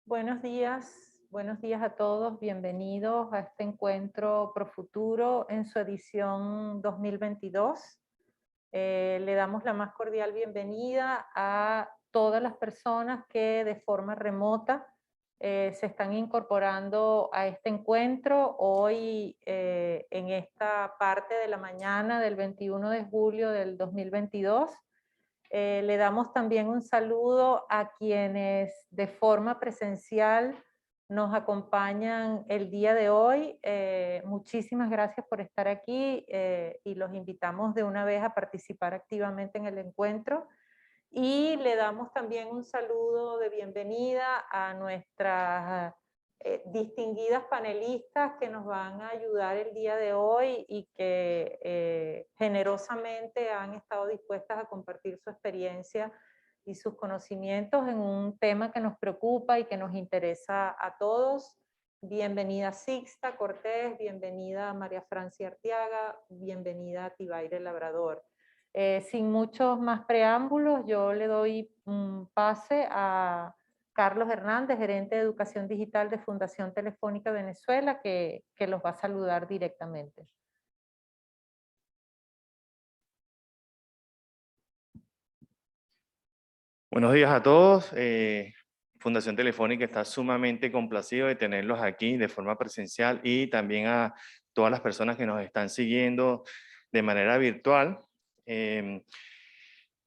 Buenos días a todos, bienvenidos a este encuentro Profuturo en su edición 2022. Le damos la más cordial bienvenida a todas las personas que de forma remota se están incorporando a este encuentro hoy en esta parte de la mañana del 21 de julio del 2022. Le damos también un saludo a quienes de forma presencial nos acompañan el día de hoy. Muchísimas gracias por estar aquí y los invitamos de una vez a participar activamente en el encuentro. Y le damos también un saludo de bienvenida a nuestras distinguidas panelistas que nos van a ayudar el día de hoy y que generosamente han estado dispuestas a compartir su experiencia y sus conocimientos en un tema que nos preocupa y que nos interesa a todos. Bienvenida Sixta Cortés, bienvenida María Francia Arteaga, bienvenida Tibaire Labrador. Sin muchos más preámbulos, yo le doy un pase a Carlos Hernández, gerente de Educación Digital de Fundación Telefónica Venezuela, que los va a saludar directamente. Buenos días a todos. Fundación Telefónica está sumamente complacido de tenerlos aquí de forma presencial y también a todas las personas que nos están siguiendo de manera virtual.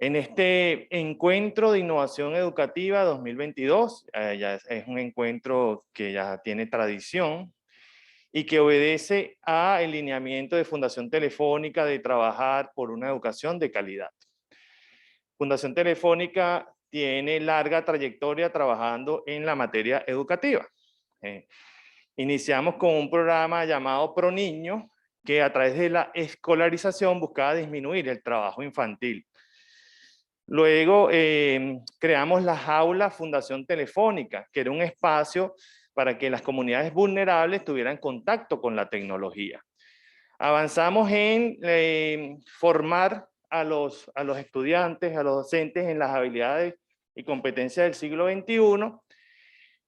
En este encuentro de innovación educativa 2022, ya es un encuentro que ya tiene tradición y que obedece al lineamiento de Fundación Telefónica de trabajar por una educación de calidad. Fundación Telefónica tiene larga trayectoria trabajando en la materia educativa. Iniciamos con un programa llamado ProNiño, que a través de la escolarización buscaba disminuir el trabajo infantil. Luego creamos la Jaula Fundación Telefónica, que era un espacio para que las comunidades vulnerables tuvieran contacto con la tecnología. Avanzamos en formar a los estudiantes, a los docentes en las habilidades y competencias del siglo XXI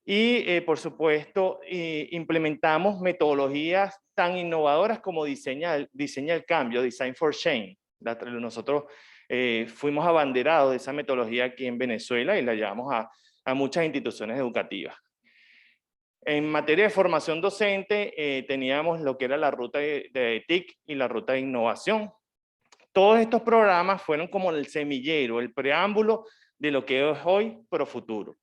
y, por supuesto, implementamos metodologías tan innovadoras como Diseña el Cambio, Design for Change. Nosotros fuimos abanderados de esa metodología aquí en Venezuela y la llevamos a muchas instituciones educativas. En materia de formación docente, teníamos lo que era la ruta de TIC y la ruta de innovación. Todos estos programas fueron como el semillero, el preámbulo de lo que es hoy Profuturo.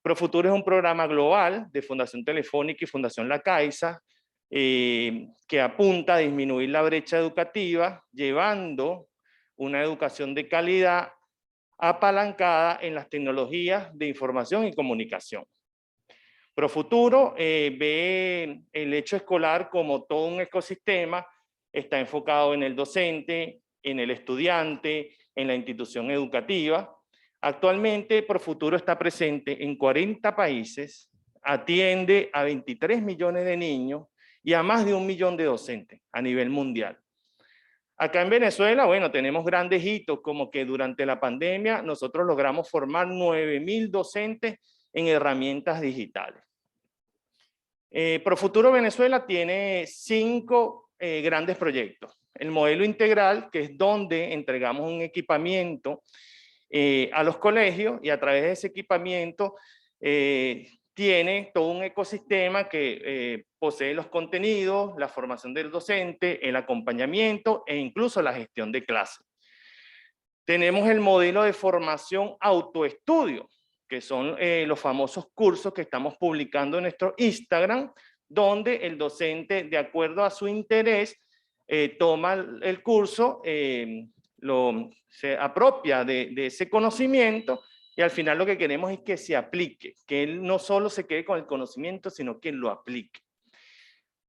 Profuturo es un programa global de Fundación Telefónica y Fundación La Caixa que apunta a disminuir la brecha educativa, llevando una educación de calidad apalancada en las tecnologías de información y comunicación. Profuturo ve el hecho escolar como todo un ecosistema, está enfocado en el docente, en el estudiante, en la institución educativa. Actualmente Profuturo está presente en 40 países, atiende a 23 millones de niños y a más de 1 millón de docentes a nivel mundial. Acá en Venezuela, bueno, tenemos grandes hitos como que durante la pandemia nosotros logramos formar 9.000 docentes en herramientas digitales. Profuturo Venezuela tiene 5 grandes proyectos. El modelo integral, que es donde entregamos un equipamiento a los colegios y a través de ese equipamiento tiene todo un ecosistema que posee los contenidos, la formación del docente, el acompañamiento e incluso la gestión de clases. Tenemos el modelo de formación autoestudio, que son los famosos cursos que estamos publicando en nuestro Instagram, donde el docente, de acuerdo a su interés, toma el curso, se apropia de ese conocimiento y al final lo que queremos es que se aplique, que él no solo se quede con el conocimiento, sino que lo aplique.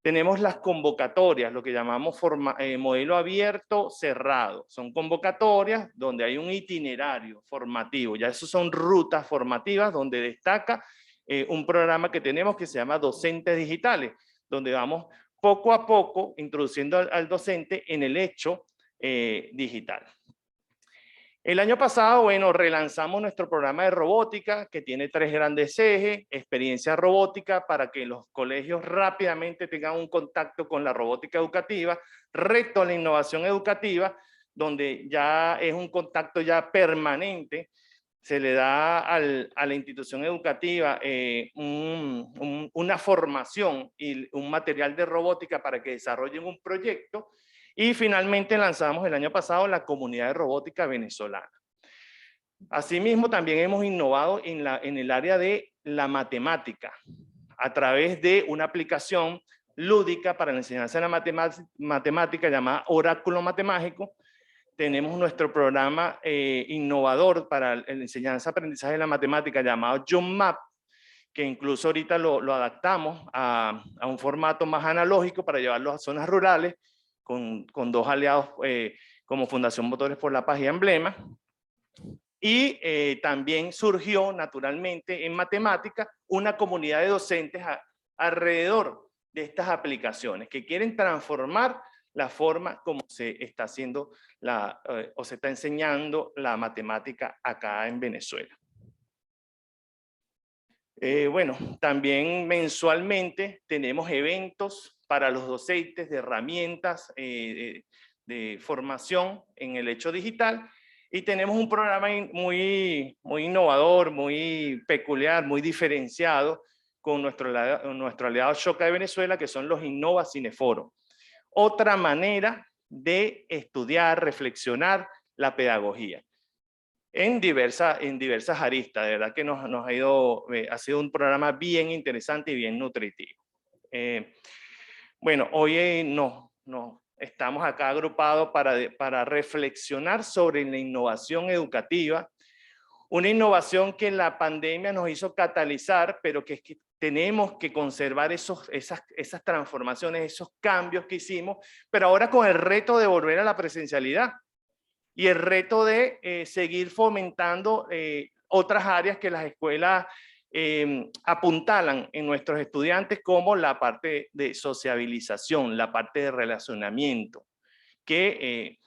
Tenemos las convocatorias, lo que llamamos modelo abierto cerrado. Son convocatorias donde hay un itinerario formativo. Ya eso son rutas formativas donde destaca un programa que tenemos que se llama Docentes Digitales, donde vamos poco a poco introduciendo al docente en el hecho digital. El año pasado, bueno, relanzamos nuestro programa de robótica que tiene 3 grandes ejes: experiencia robótica para que los colegios rápidamente tengan un contacto con la robótica educativa; reto a la innovación educativa, donde ya es un contacto ya permanente. Se le da a la institución educativa una formación y un material de robótica para que desarrollen un proyecto. Y finalmente lanzamos el año pasado la comunidad de robótica venezolana. Asimismo, también hemos innovado en el área de la matemática a través de una aplicación lúdica para la enseñanza de la matemática llamada Oráculo Matemático. Tenemos nuestro programa innovador para la enseñanza aprendizaje de la matemática llamado JUMP, que incluso ahorita lo adaptamos a un formato más analógico para llevarlo a zonas rurales con 2 aliados como Fundación Motores por la Paz y Emblema. Y también surgió naturalmente en matemática una comunidad de docentes alrededor de estas aplicaciones que quieren transformar la forma como se está haciendo o se está enseñando la matemática acá en Venezuela. Bueno, también mensualmente tenemos eventos para los docentes de herramientas de formación en el hecho digital, y tenemos un programa muy innovador, muy peculiar, muy diferenciado con nuestro aliado Shoca de Venezuela, que son los Innova Cineforos. Otra manera de estudiar, reflexionar la pedagogía en diversas aristas. De verdad que ha sido un programa bien interesante y bien nutritivo. Bueno, hoy no estamos acá agrupados para reflexionar sobre la innovación educativa, una innovación que la pandemia nos hizo catalizar, pero que tenemos que conservar esas transformaciones, esos cambios que hicimos, pero ahora con el reto de volver a la presencialidad y el reto de seguir fomentando otras áreas que las escuelas apuntalan en nuestros estudiantes, como la parte de sociabilización, la parte de relacionamiento, que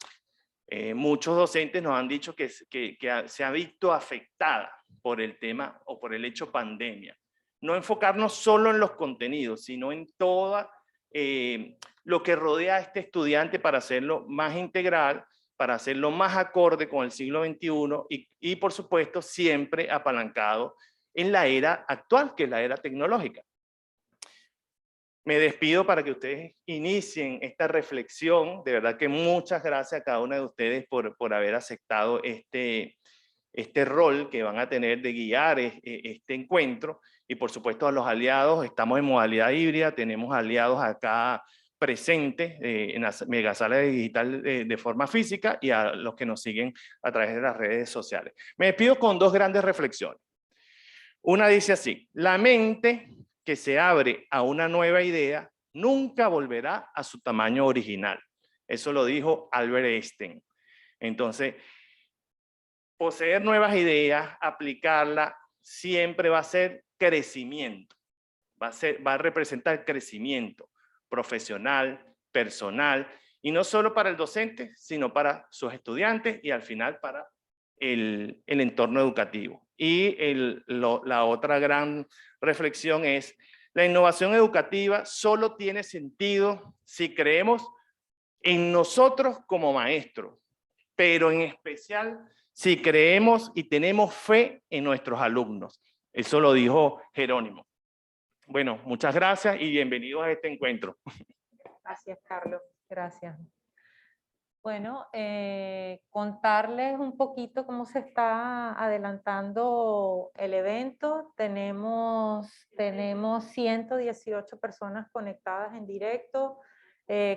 muchos docentes nos han dicho que se ha visto afectada por el tema o por el hecho pandemia. No enfocarnos solo en los contenidos, sino en todo lo que rodea a este estudiante para hacerlo más integral, para hacerlo más acorde con el siglo XXI y por supuesto siempre apalancado en la era actual, que es la era tecnológica. Me despido para que ustedes inicien esta reflexión. De verdad que muchas gracias a cada una de ustedes por haber aceptado este rol que van a tener de guiar este encuentro. Y por supuesto a los aliados, estamos en modalidad híbrida, tenemos aliados acá presentes en la megasala digital de forma física, y a los que nos siguen a través de las redes sociales. Me despido con 2 grandes reflexiones. Una dice así: la mente que se abre a una nueva idea nunca volverá a su tamaño original. Eso lo dijo Albert Einstein. Entonces, poseer nuevas ideas, aplicarlas, siempre va a ser crecimiento. Va a representar crecimiento profesional, personal, y no solo para el docente, sino para sus estudiantes y al final para el entorno educativo. Y la otra gran reflexión es: la innovación educativa solo tiene sentido si creemos en nosotros como maestros, pero en especial si creemos y tenemos fe en nuestros alumnos. Eso lo dijo Jerónimo. Bueno, muchas gracias y bienvenidos a este encuentro. Gracias, Carlos. Gracias. Bueno, contarles un poquito cómo se está adelantando el evento. Tenemos 118 personas conectadas en directo.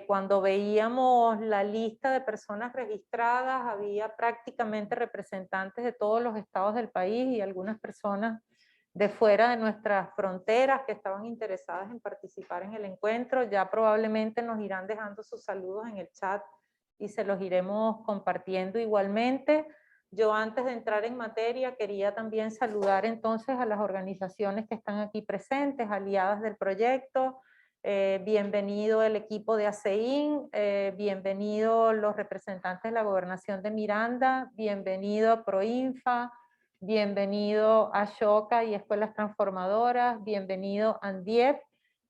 Cuando veíamos la lista de personas registradas, había prácticamente representantes de todos los estados del país y algunas personas de fuera de nuestras fronteras que estaban interesadas en participar en el encuentro. Ya probablemente nos irán dejando sus saludos en el chat y se los iremos compartiendo igualmente. Yo, antes de entrar en materia, quería también saludar entonces a las organizaciones que están aquí presentes, aliadas del proyecto. bienvenido el equipo de ACEIN, bienvenido los representantes de la Gobernación de Miranda, bienvenido Proinfa, bienvenido Ashoka y Escuelas Transformadoras, bienvenido Andiep,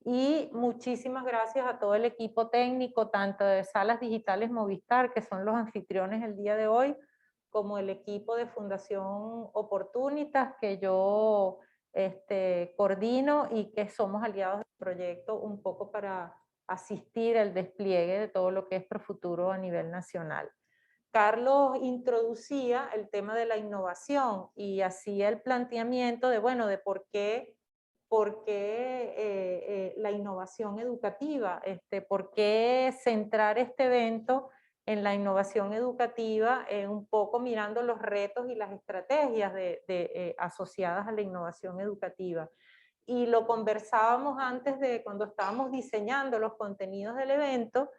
y muchísimas gracias a todo el equipo técnico, tanto de Salas Digitales Movistar, que son los anfitriones el día de hoy, como el equipo de Fundación Oportunitas, que yo coordino y que somos aliados del proyecto un poco para asistir al despliegue de todo lo que es Profuturo a nivel nacional. Carlos introducía el tema de la innovación y hacía el planteamiento de, bueno, de por qué la innovación educativa, por qué centrar este evento en la innovación educativa, un poco mirando los retos y las estrategias asociadas a la innovación educativa. Y lo conversábamos antes de cuando estábamos diseñando los contenidos del evento,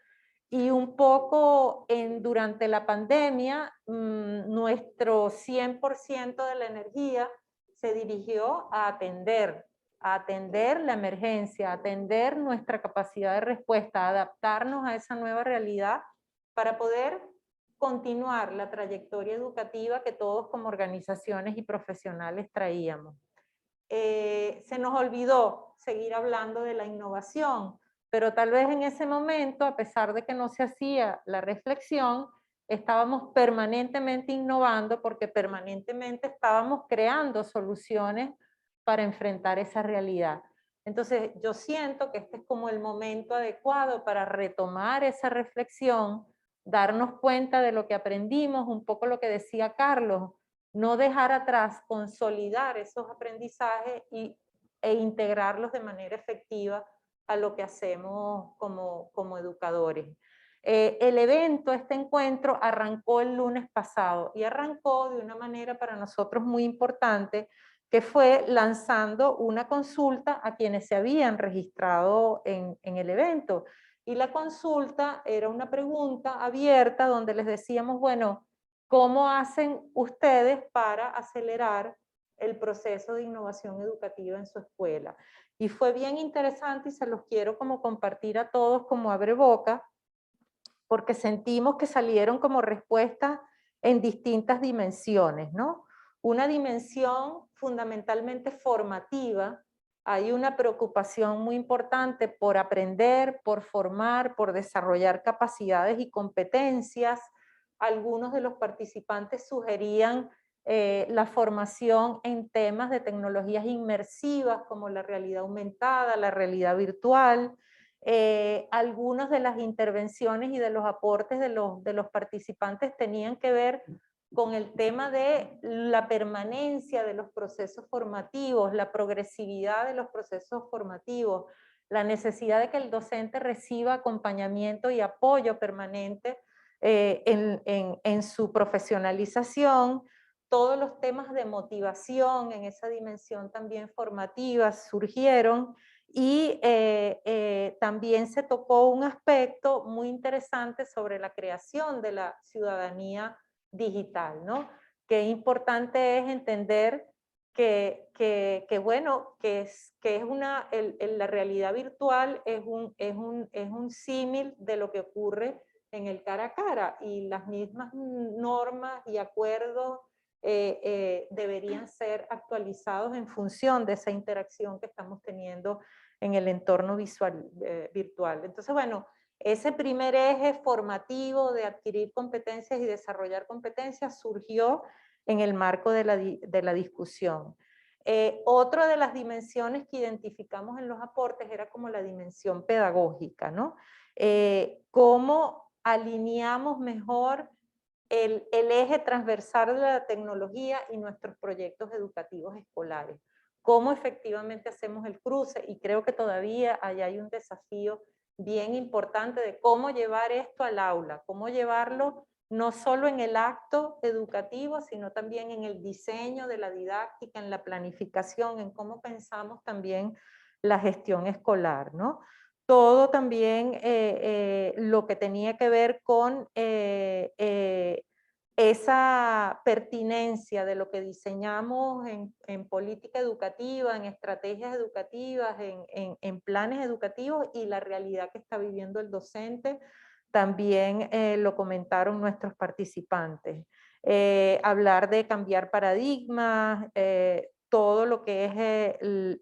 y un poco durante la pandemia, nuestro 100% de la energía se dirigió a atender la emergencia, a atender nuestra capacidad de respuesta, a adaptarnos a esa nueva realidad para poder continuar la trayectoria educativa que todos como organizaciones y profesionales traíamos. Se nos olvidó seguir hablando de la innovación, pero tal vez en ese momento, a pesar de que no se hacía la reflexión, estábamos permanentemente innovando porque permanentemente estábamos creando soluciones para enfrentar esa realidad. Entonces yo siento que este es como el momento adecuado para retomar esa reflexión, darnos cuenta de lo que aprendimos, un poco lo que decía Carlos, no dejar atrás, consolidar esos aprendizajes e integrarlos de manera efectiva a lo que hacemos como educadores. El evento, este encuentro, arrancó el lunes pasado y arrancó de una manera para nosotros muy importante, que fue lanzando una consulta a quienes se habían registrado en el evento. Y la consulta era una pregunta abierta donde les decíamos, bueno, ¿cómo hacen ustedes para acelerar el proceso de innovación educativa en su escuela? Y fue bien interesante y se los quiero como compartir a todos como abreboca, porque sentimos que salieron como respuestas en distintas dimensiones, ¿no? Una dimensión fundamentalmente formativa, hay una preocupación muy importante por aprender, por formar, por desarrollar capacidades y competencias. Algunos de los participantes sugerían la formación en temas de tecnologías inmersivas como la realidad aumentada, la realidad virtual. Algunas de las intervenciones y de los aportes de los participantes tenían que ver con el tema de la permanencia de los procesos formativos, la progresividad de los procesos formativos, la necesidad de que el docente reciba acompañamiento y apoyo permanente en su profesionalización, todos los temas de motivación en esa dimensión también formativa surgieron, y también se tocó un aspecto muy interesante sobre la creación de la ciudadanía digital, ¿no? Qué importante es entender bueno, la realidad virtual es un símil de lo que ocurre en el cara a cara, y las mismas normas y acuerdos deberían ser actualizados en función de esa interacción que estamos teniendo en el entorno virtual. Entonces, bueno, ese primer eje formativo de adquirir competencias y desarrollar competencias surgió en el marco de la discusión. Otra de las dimensiones que identificamos en los aportes era como la dimensión pedagógica, ¿no? Cómo alineamos mejor el eje transversal de la tecnología y nuestros proyectos educativos escolares. Cómo efectivamente hacemos el cruce, y creo que todavía allá hay un desafío bien importante de cómo llevar esto al aula, cómo llevarlo no solo en el acto educativo, sino también en el diseño de la didáctica, en la planificación, en cómo pensamos también la gestión escolar, ¿no? Todo también lo que tenía que ver con esa pertinencia de lo que diseñamos en política educativa, en estrategias educativas, en planes educativos y la realidad que está viviendo el docente, también lo comentaron nuestros participantes. Hablar de cambiar paradigmas, todo lo que es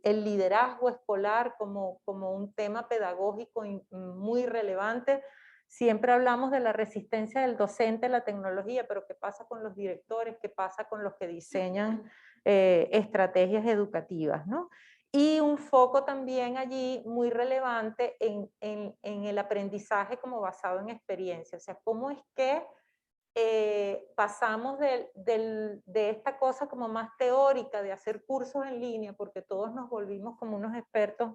el liderazgo escolar como un tema pedagógico muy relevante. Siempre hablamos de la resistencia del docente a la tecnología, pero ¿qué pasa con los directores? ¿Qué pasa con los que diseñan estrategias educativas, ¿no? Y un foco también allí muy relevante en el aprendizaje como basado en experiencia. O sea, ¿cómo es que pasamos de esta cosa como más teórica de hacer cursos en línea, porque todos nos volvimos como unos expertos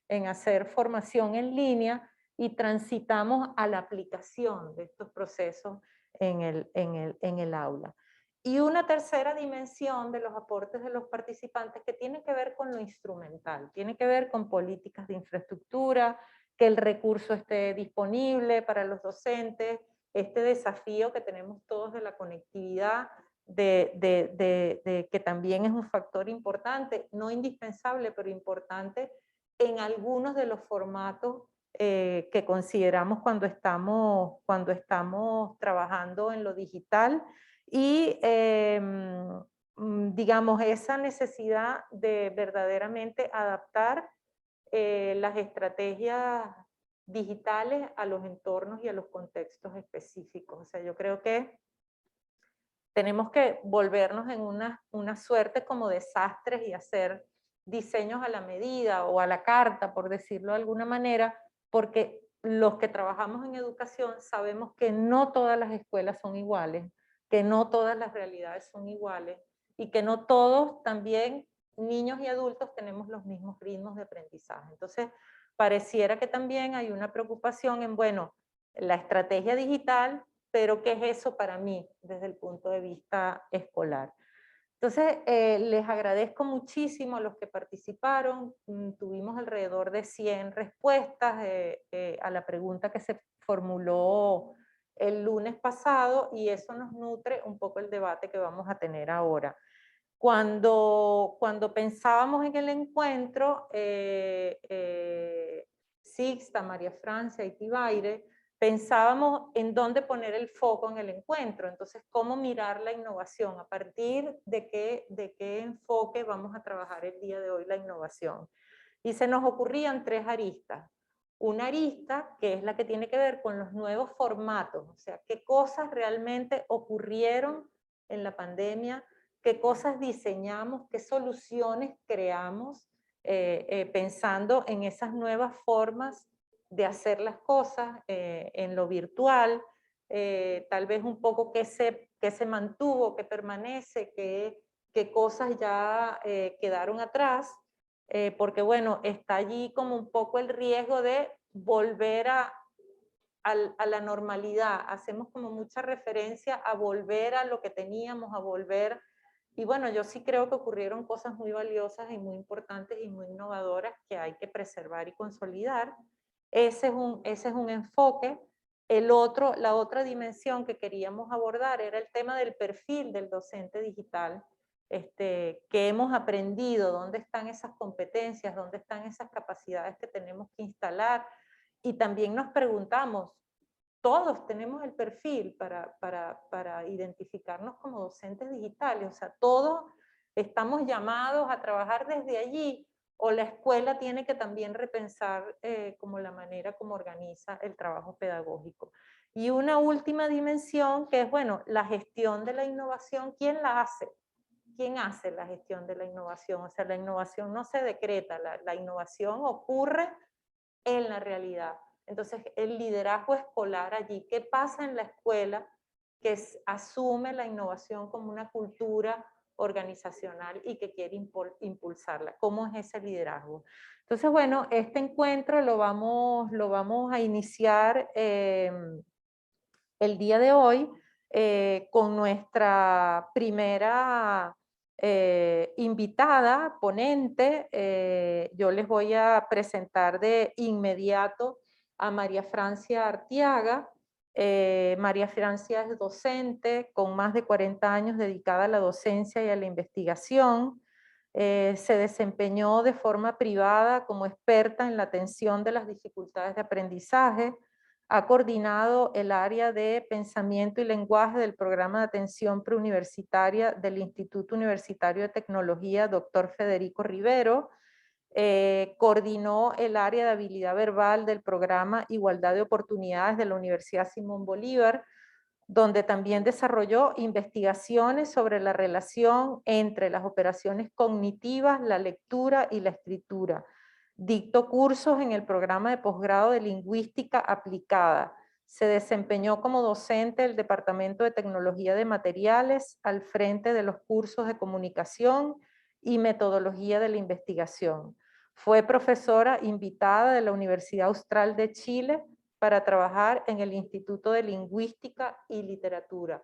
en hacer formación en línea, y transitamos a la aplicación de estos procesos en el aula? Y una tercera dimensión de los aportes de los participantes que tiene que ver con lo instrumental, tiene que ver con políticas de infraestructura, que el recurso esté disponible para los docentes, este desafío que tenemos todos de la conectividad, que también es un factor importante, no indispensable, pero importante en algunos de los formatos que consideramos cuando estamos trabajando en lo digital. Y digamos, esa necesidad de verdaderamente adaptar las estrategias digitales a los entornos y a los contextos específicos. O sea, yo creo que tenemos que volvernos en una suerte como desastres y hacer diseños a la medida o a la carta, por decirlo de alguna manera, porque los que trabajamos en educación sabemos que no todas las escuelas son iguales, que no todas las realidades son iguales y que no todos también, niños y adultos, tenemos los mismos ritmos de aprendizaje. Entonces, pareciera que también hay una preocupación en, bueno, la estrategia digital, pero ¿qué es eso para mí desde el punto de vista escolar? Entonces, les agradezco muchísimo a los que participaron. Tuvimos alrededor de 100 respuestas a la pregunta que se formuló el lunes pasado, y eso nos nutre un poco el debate que vamos a tener ahora. Cuando pensábamos en el encuentro, Sixta, María Francia y Tibaire, pensábamos en dónde poner el foco en el encuentro. Entonces, cómo mirar la innovación, a partir de qué enfoque vamos a trabajar el día de hoy la innovación. Y se nos ocurrían 3 aristas. Una arista que es la que tiene que ver con los nuevos formatos, o sea, qué cosas realmente ocurrieron en la pandemia, qué cosas diseñamos, qué soluciones creamos, pensando en esas nuevas formas de hacer las cosas en lo virtual, tal vez un poco qué se mantuvo, qué permanece, qué cosas ya quedaron atrás, porque bueno, está allí como un poco el riesgo de volver a la normalidad. Hacemos como mucha referencia a volver a lo que teníamos, a volver. Y bueno, yo sí creo que ocurrieron cosas muy valiosas y muy importantes y muy innovadoras que hay que preservar y consolidar. Ese es un enfoque. La otra dimensión que queríamos abordar era el tema del perfil del docente digital. Que hemos aprendido, dónde están esas competencias, dónde están esas capacidades que tenemos que instalar. Y también nos preguntamos, todos tenemos el perfil para identificarnos como docentes digitales, o sea, todos estamos llamados a trabajar desde allí, o la escuela tiene que también repensar como la manera como organiza el trabajo pedagógico. Y una última dimensión que es, bueno, la gestión de la innovación, ¿quién la hace? ¿Quién hace la gestión de la innovación? O sea, la innovación no se decreta, la innovación ocurre en la realidad. Entonces, el liderazgo escolar allí, ¿qué pasa en la escuela que asume la innovación como una cultura organizacional y que quiere impulsarla? ¿Cómo es ese liderazgo? Entonces, bueno, este encuentro lo vamos a iniciar el día de hoy con nuestra primera invitada, ponente. Yo les voy a presentar de inmediato a María Francia Artiaga. María Francia es docente con más de 40 años dedicada a la docencia y a la investigación. Se desempeñó de forma privada como experta en la atención de las dificultades de aprendizaje. Ha coordinado el área de pensamiento y lenguaje del programa de atención preuniversitaria del Instituto Universitario de Tecnología Dr. Federico Rivero. Coordinó el área de habilidad verbal del programa Igualdad de Oportunidades de la Universidad Simón Bolívar, donde también desarrolló investigaciones sobre la relación entre las operaciones cognitivas, la lectura y la escritura. Dictó cursos en el programa de posgrado de Lingüística Aplicada. Se desempeñó como docente del Departamento de Tecnología de Materiales al frente de los cursos de comunicación y metodología de la investigación. Fue profesora invitada de la Universidad Austral de Chile para trabajar en el Instituto de Lingüística y Literatura.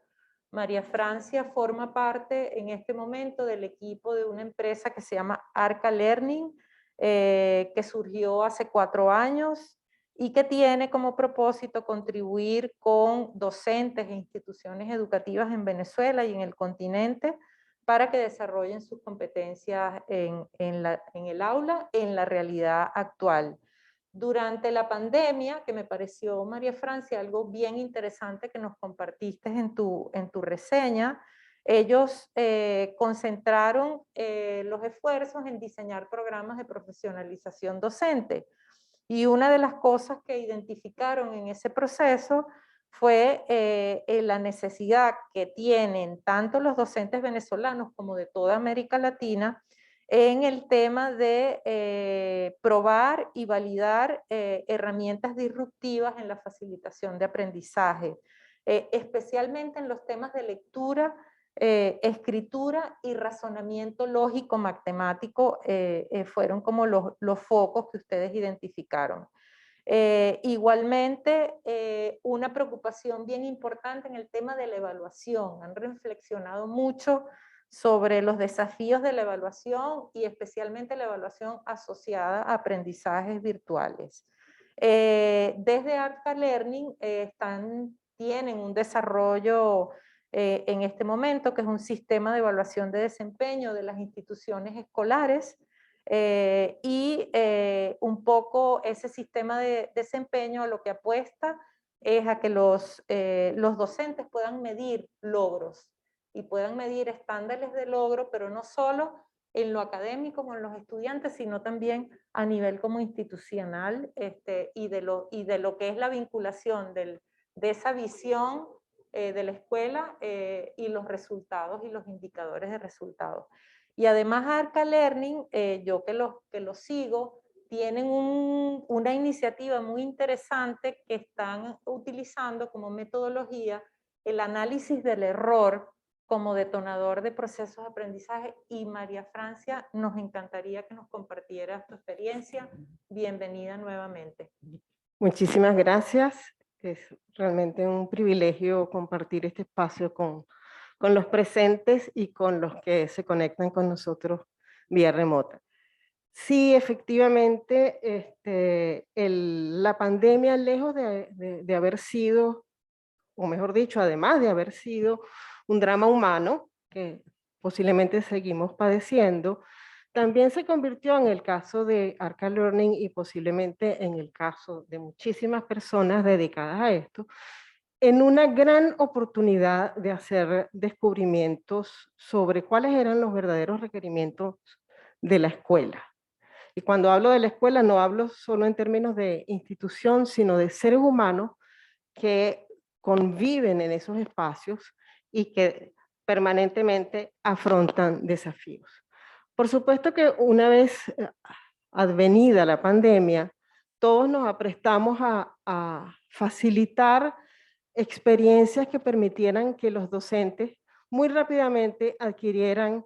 María Francia forma parte en este momento del equipo de una empresa que se llama Arca Learning, que surgió hace 4 años y que tiene como propósito contribuir con docentes e instituciones educativas en Venezuela y en el continente para que desarrollen sus competencias en el aula, en la realidad actual. Durante la pandemia, que me pareció, María Francia, algo bien interesante que nos compartiste en tu reseña, ellos concentraron los esfuerzos en diseñar programas de profesionalización docente. Y una de las cosas que identificaron en ese proceso fue la necesidad que tienen tanto los docentes venezolanos como de toda América Latina en el tema de probar y validar herramientas disruptivas en la facilitación de aprendizaje, especialmente en los temas de lectura, escritura y razonamiento lógico matemático fueron como los focos que ustedes identificaron. Igualmente, una preocupación bien importante en el tema de la evaluación. Han reflexionado mucho sobre los desafíos de la evaluación y especialmente la evaluación asociada a aprendizajes virtuales. Desde Arca Learning tienen un desarrollo en este momento, que es un sistema de evaluación de desempeño de las instituciones escolares, un poco ese sistema de desempeño lo que apuesta es a que los docentes puedan medir logros y puedan medir estándares de logro, pero no solo en lo académico con los estudiantes, sino también a nivel como institucional y de lo que es la vinculación de esa visión de la escuela y los resultados y los indicadores de resultados. Y además Arca Learning, yo que lo sigo, tienen una iniciativa muy interesante que están utilizando como metodología el análisis del error como detonador de procesos de aprendizaje. Y María Francia, nos encantaría que nos compartieras tu experiencia. Bienvenida nuevamente. Muchísimas gracias. Es realmente un privilegio compartir este espacio con los presentes y con los que se conectan con nosotros vía remota. Sí, efectivamente, la pandemia, lejos de haber sido, o mejor dicho, además de haber sido un drama humano que posiblemente seguimos padeciendo, también se convirtió en el caso de Arca Learning y posiblemente en el caso de muchísimas personas dedicadas a esto, en una gran oportunidad de hacer descubrimientos sobre cuáles eran los verdaderos requerimientos de la escuela. Y cuando hablo de la escuela no hablo solo en términos de institución, sino de seres humanos que conviven en esos espacios y que permanentemente afrontan desafíos. Por supuesto que una vez advenida la pandemia, todos nos aprestamos a facilitar experiencias que permitieran que los docentes muy rápidamente adquirieran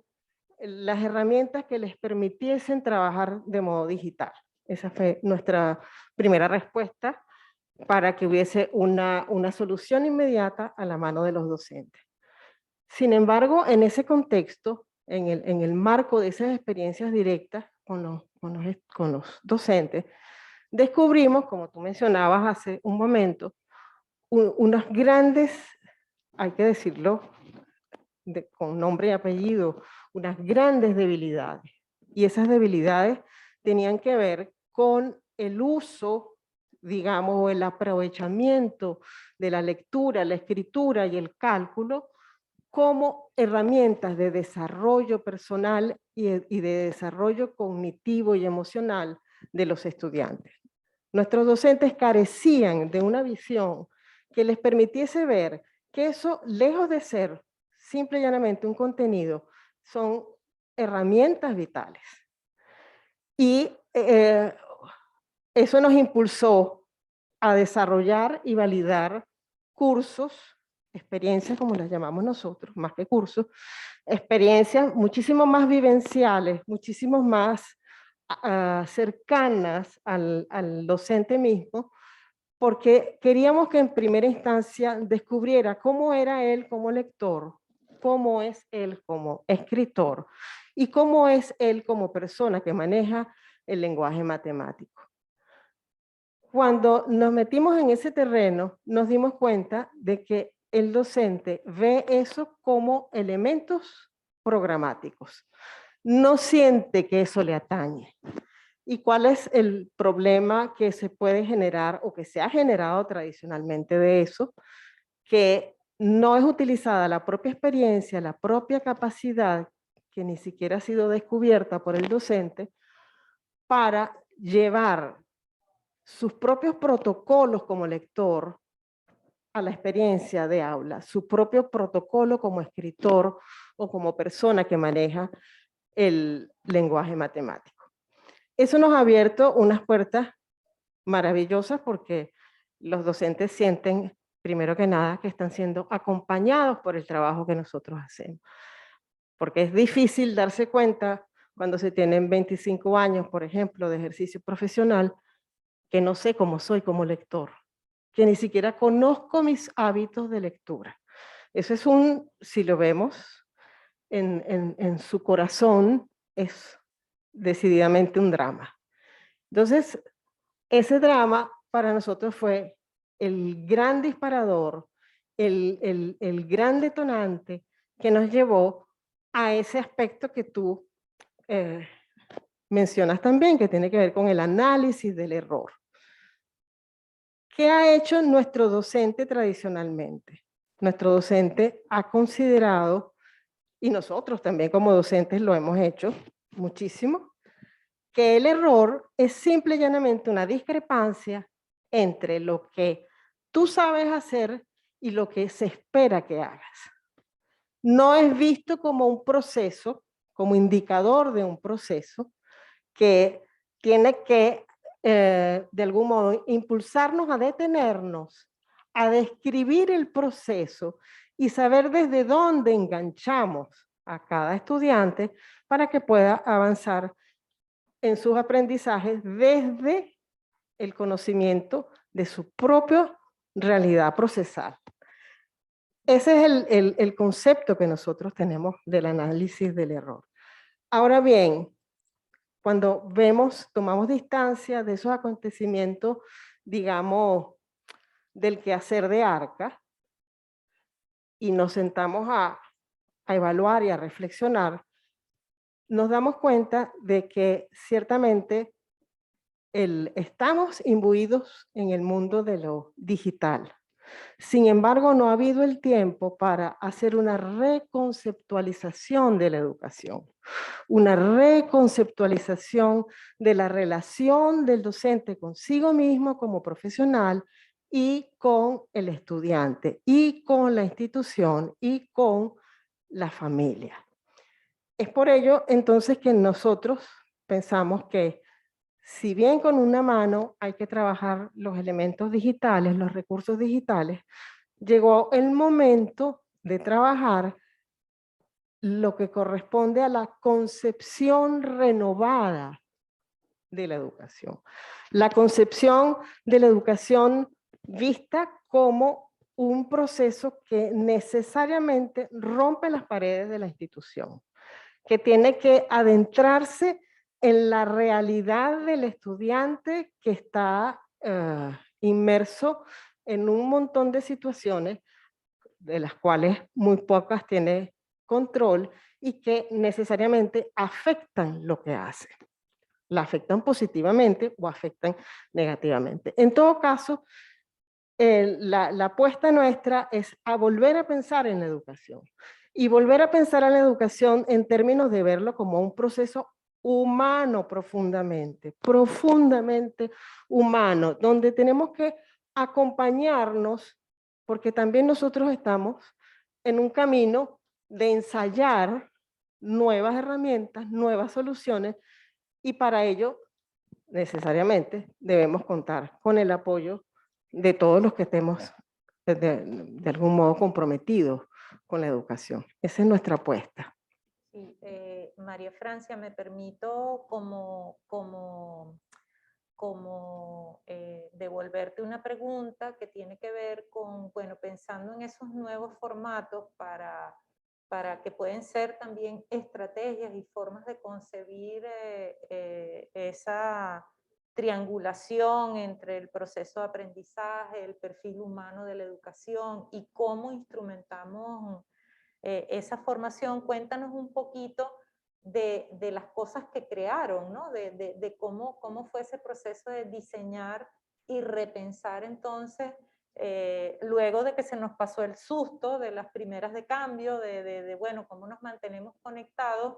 las herramientas que les permitiesen trabajar de modo digital. Esa fue nuestra primera respuesta para que hubiese una solución inmediata a la mano de los docentes. Sin embargo, en ese contexto, en el marco de esas experiencias directas con los docentes, descubrimos, como tú mencionabas hace un momento, unos grandes, hay que decirlo con nombre y apellido, unas grandes debilidades. Y esas debilidades tenían que ver con el uso, digamos, o el aprovechamiento de la lectura, la escritura y el cálculo como herramientas de desarrollo personal y de desarrollo cognitivo y emocional de los estudiantes. Nuestros docentes carecían de una visión que les permitiese ver que eso, lejos de ser simple y llanamente un contenido, son herramientas vitales. Y eso nos impulsó a desarrollar y validar cursos, experiencias como las llamamos nosotros, más que cursos, experiencias muchísimo más vivenciales, muchísimo más cercanas al docente mismo, porque queríamos que en primera instancia descubriera cómo era él como lector, cómo es él como escritor y cómo es él como persona que maneja el lenguaje matemático. Cuando nos metimos en ese terreno, nos dimos cuenta de que el docente ve eso como elementos programáticos. No siente que eso le atañe. ¿Y cuál es el problema que se puede generar o que se ha generado tradicionalmente de eso? Que no es utilizada la propia experiencia, la propia capacidad, que ni siquiera ha sido descubierta por el docente, para llevar sus propios protocolos como lector a la experiencia de aula, su propio protocolo como escritor o como persona que maneja el lenguaje matemático. Eso nos ha abierto unas puertas maravillosas porque los docentes sienten, primero que nada, que están siendo acompañados por el trabajo que nosotros hacemos. Porque es difícil darse cuenta cuando se tienen 25 años, por ejemplo, de ejercicio profesional, que no sé cómo soy como lector, que ni siquiera conozco mis hábitos de lectura. Eso es si lo vemos en su corazón, es decididamente un drama. Entonces, ese drama para nosotros fue el gran disparador, el gran detonante que nos llevó a ese aspecto que tú mencionas también, que tiene que ver con el análisis del error. ¿Qué ha hecho nuestro docente tradicionalmente? Nuestro docente ha considerado, y nosotros también como docentes lo hemos hecho muchísimo, que el error es simple y llanamente una discrepancia entre lo que tú sabes hacer y lo que se espera que hagas. No es visto como un proceso, como indicador de un proceso que tiene que, de algún modo, impulsarnos a detenernos, a describir el proceso y saber desde dónde enganchamos a cada estudiante para que pueda avanzar en sus aprendizajes desde el conocimiento de su propia realidad procesal. Ese es el concepto que nosotros tenemos del análisis del error. Ahora bien, cuando tomamos distancia de esos acontecimientos, digamos, del quehacer de Arca, y nos sentamos a evaluar y a reflexionar, nos damos cuenta de que ciertamente estamos imbuidos en el mundo de lo digital. Sin embargo, no ha habido el tiempo para hacer una reconceptualización de la educación, una reconceptualización de la relación del docente consigo mismo como profesional y con el estudiante, y con la institución, y con la familia. Es por ello, entonces, que nosotros pensamos que si bien con una mano hay que trabajar los elementos digitales, los recursos digitales, llegó el momento de trabajar lo que corresponde a la concepción renovada de la educación. La concepción de la educación vista como un proceso que necesariamente rompe las paredes de la institución, que tiene que adentrarse en la realidad del estudiante que está inmerso en un montón de situaciones de las cuales muy pocas tiene control y que necesariamente afectan lo que hace. La afectan positivamente o afectan negativamente. En todo caso, la apuesta nuestra es a volver a pensar en la educación y volver a pensar en la educación en términos de verlo como un proceso humano profundamente, profundamente humano, donde tenemos que acompañarnos, porque también nosotros estamos en un camino de ensayar nuevas herramientas, nuevas soluciones, y para ello necesariamente debemos contar con el apoyo de todos los que estemos de algún modo comprometidos con la educación. Esa es nuestra apuesta. Sí, María Francia, me permito devolverte una pregunta que tiene que ver con, bueno, pensando en esos nuevos formatos para que pueden ser también estrategias y formas de concebir esa triangulación entre el proceso de aprendizaje, el perfil humano de la educación y cómo instrumentamos esa formación. Cuéntanos un poquito de las cosas que crearon, ¿no? De cómo fue ese proceso de diseñar y repensar entonces, luego de que se nos pasó el susto de las primeras de cambio, bueno, cómo nos mantenemos conectados,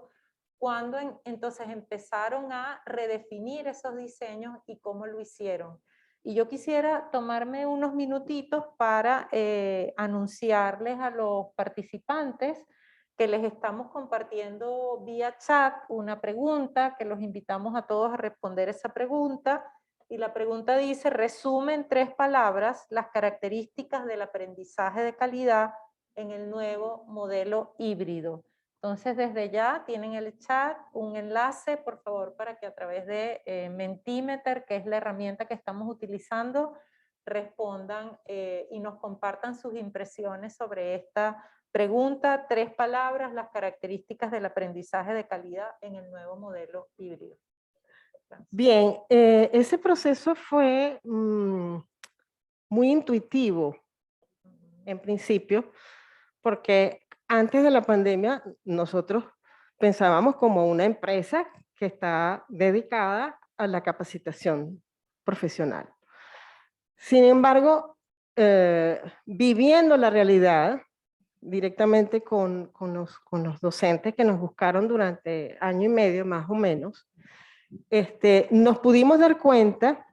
cuando entonces empezaron a redefinir esos diseños y cómo lo hicieron. Y yo quisiera tomarme unos minutitos para anunciarles a los participantes que les estamos compartiendo vía chat una pregunta, que los invitamos a todos a responder esa pregunta. Y la pregunta dice: resume en 3 palabras las características del aprendizaje de calidad en el nuevo modelo híbrido. Entonces, desde ya tienen el chat, un enlace, por favor, para que a través de Mentimeter, que es la herramienta que estamos utilizando, respondan y nos compartan sus impresiones sobre esta pregunta. 3 palabras, las características del aprendizaje de calidad en el nuevo modelo híbrido. Gracias. Bien, ese proceso fue muy intuitivo en principio, porque antes de la pandemia nosotros pensábamos como una empresa que está dedicada a la capacitación profesional. Sin embargo, viviendo la realidad directamente con los docentes que nos buscaron durante año y medio más o menos, nos pudimos dar cuenta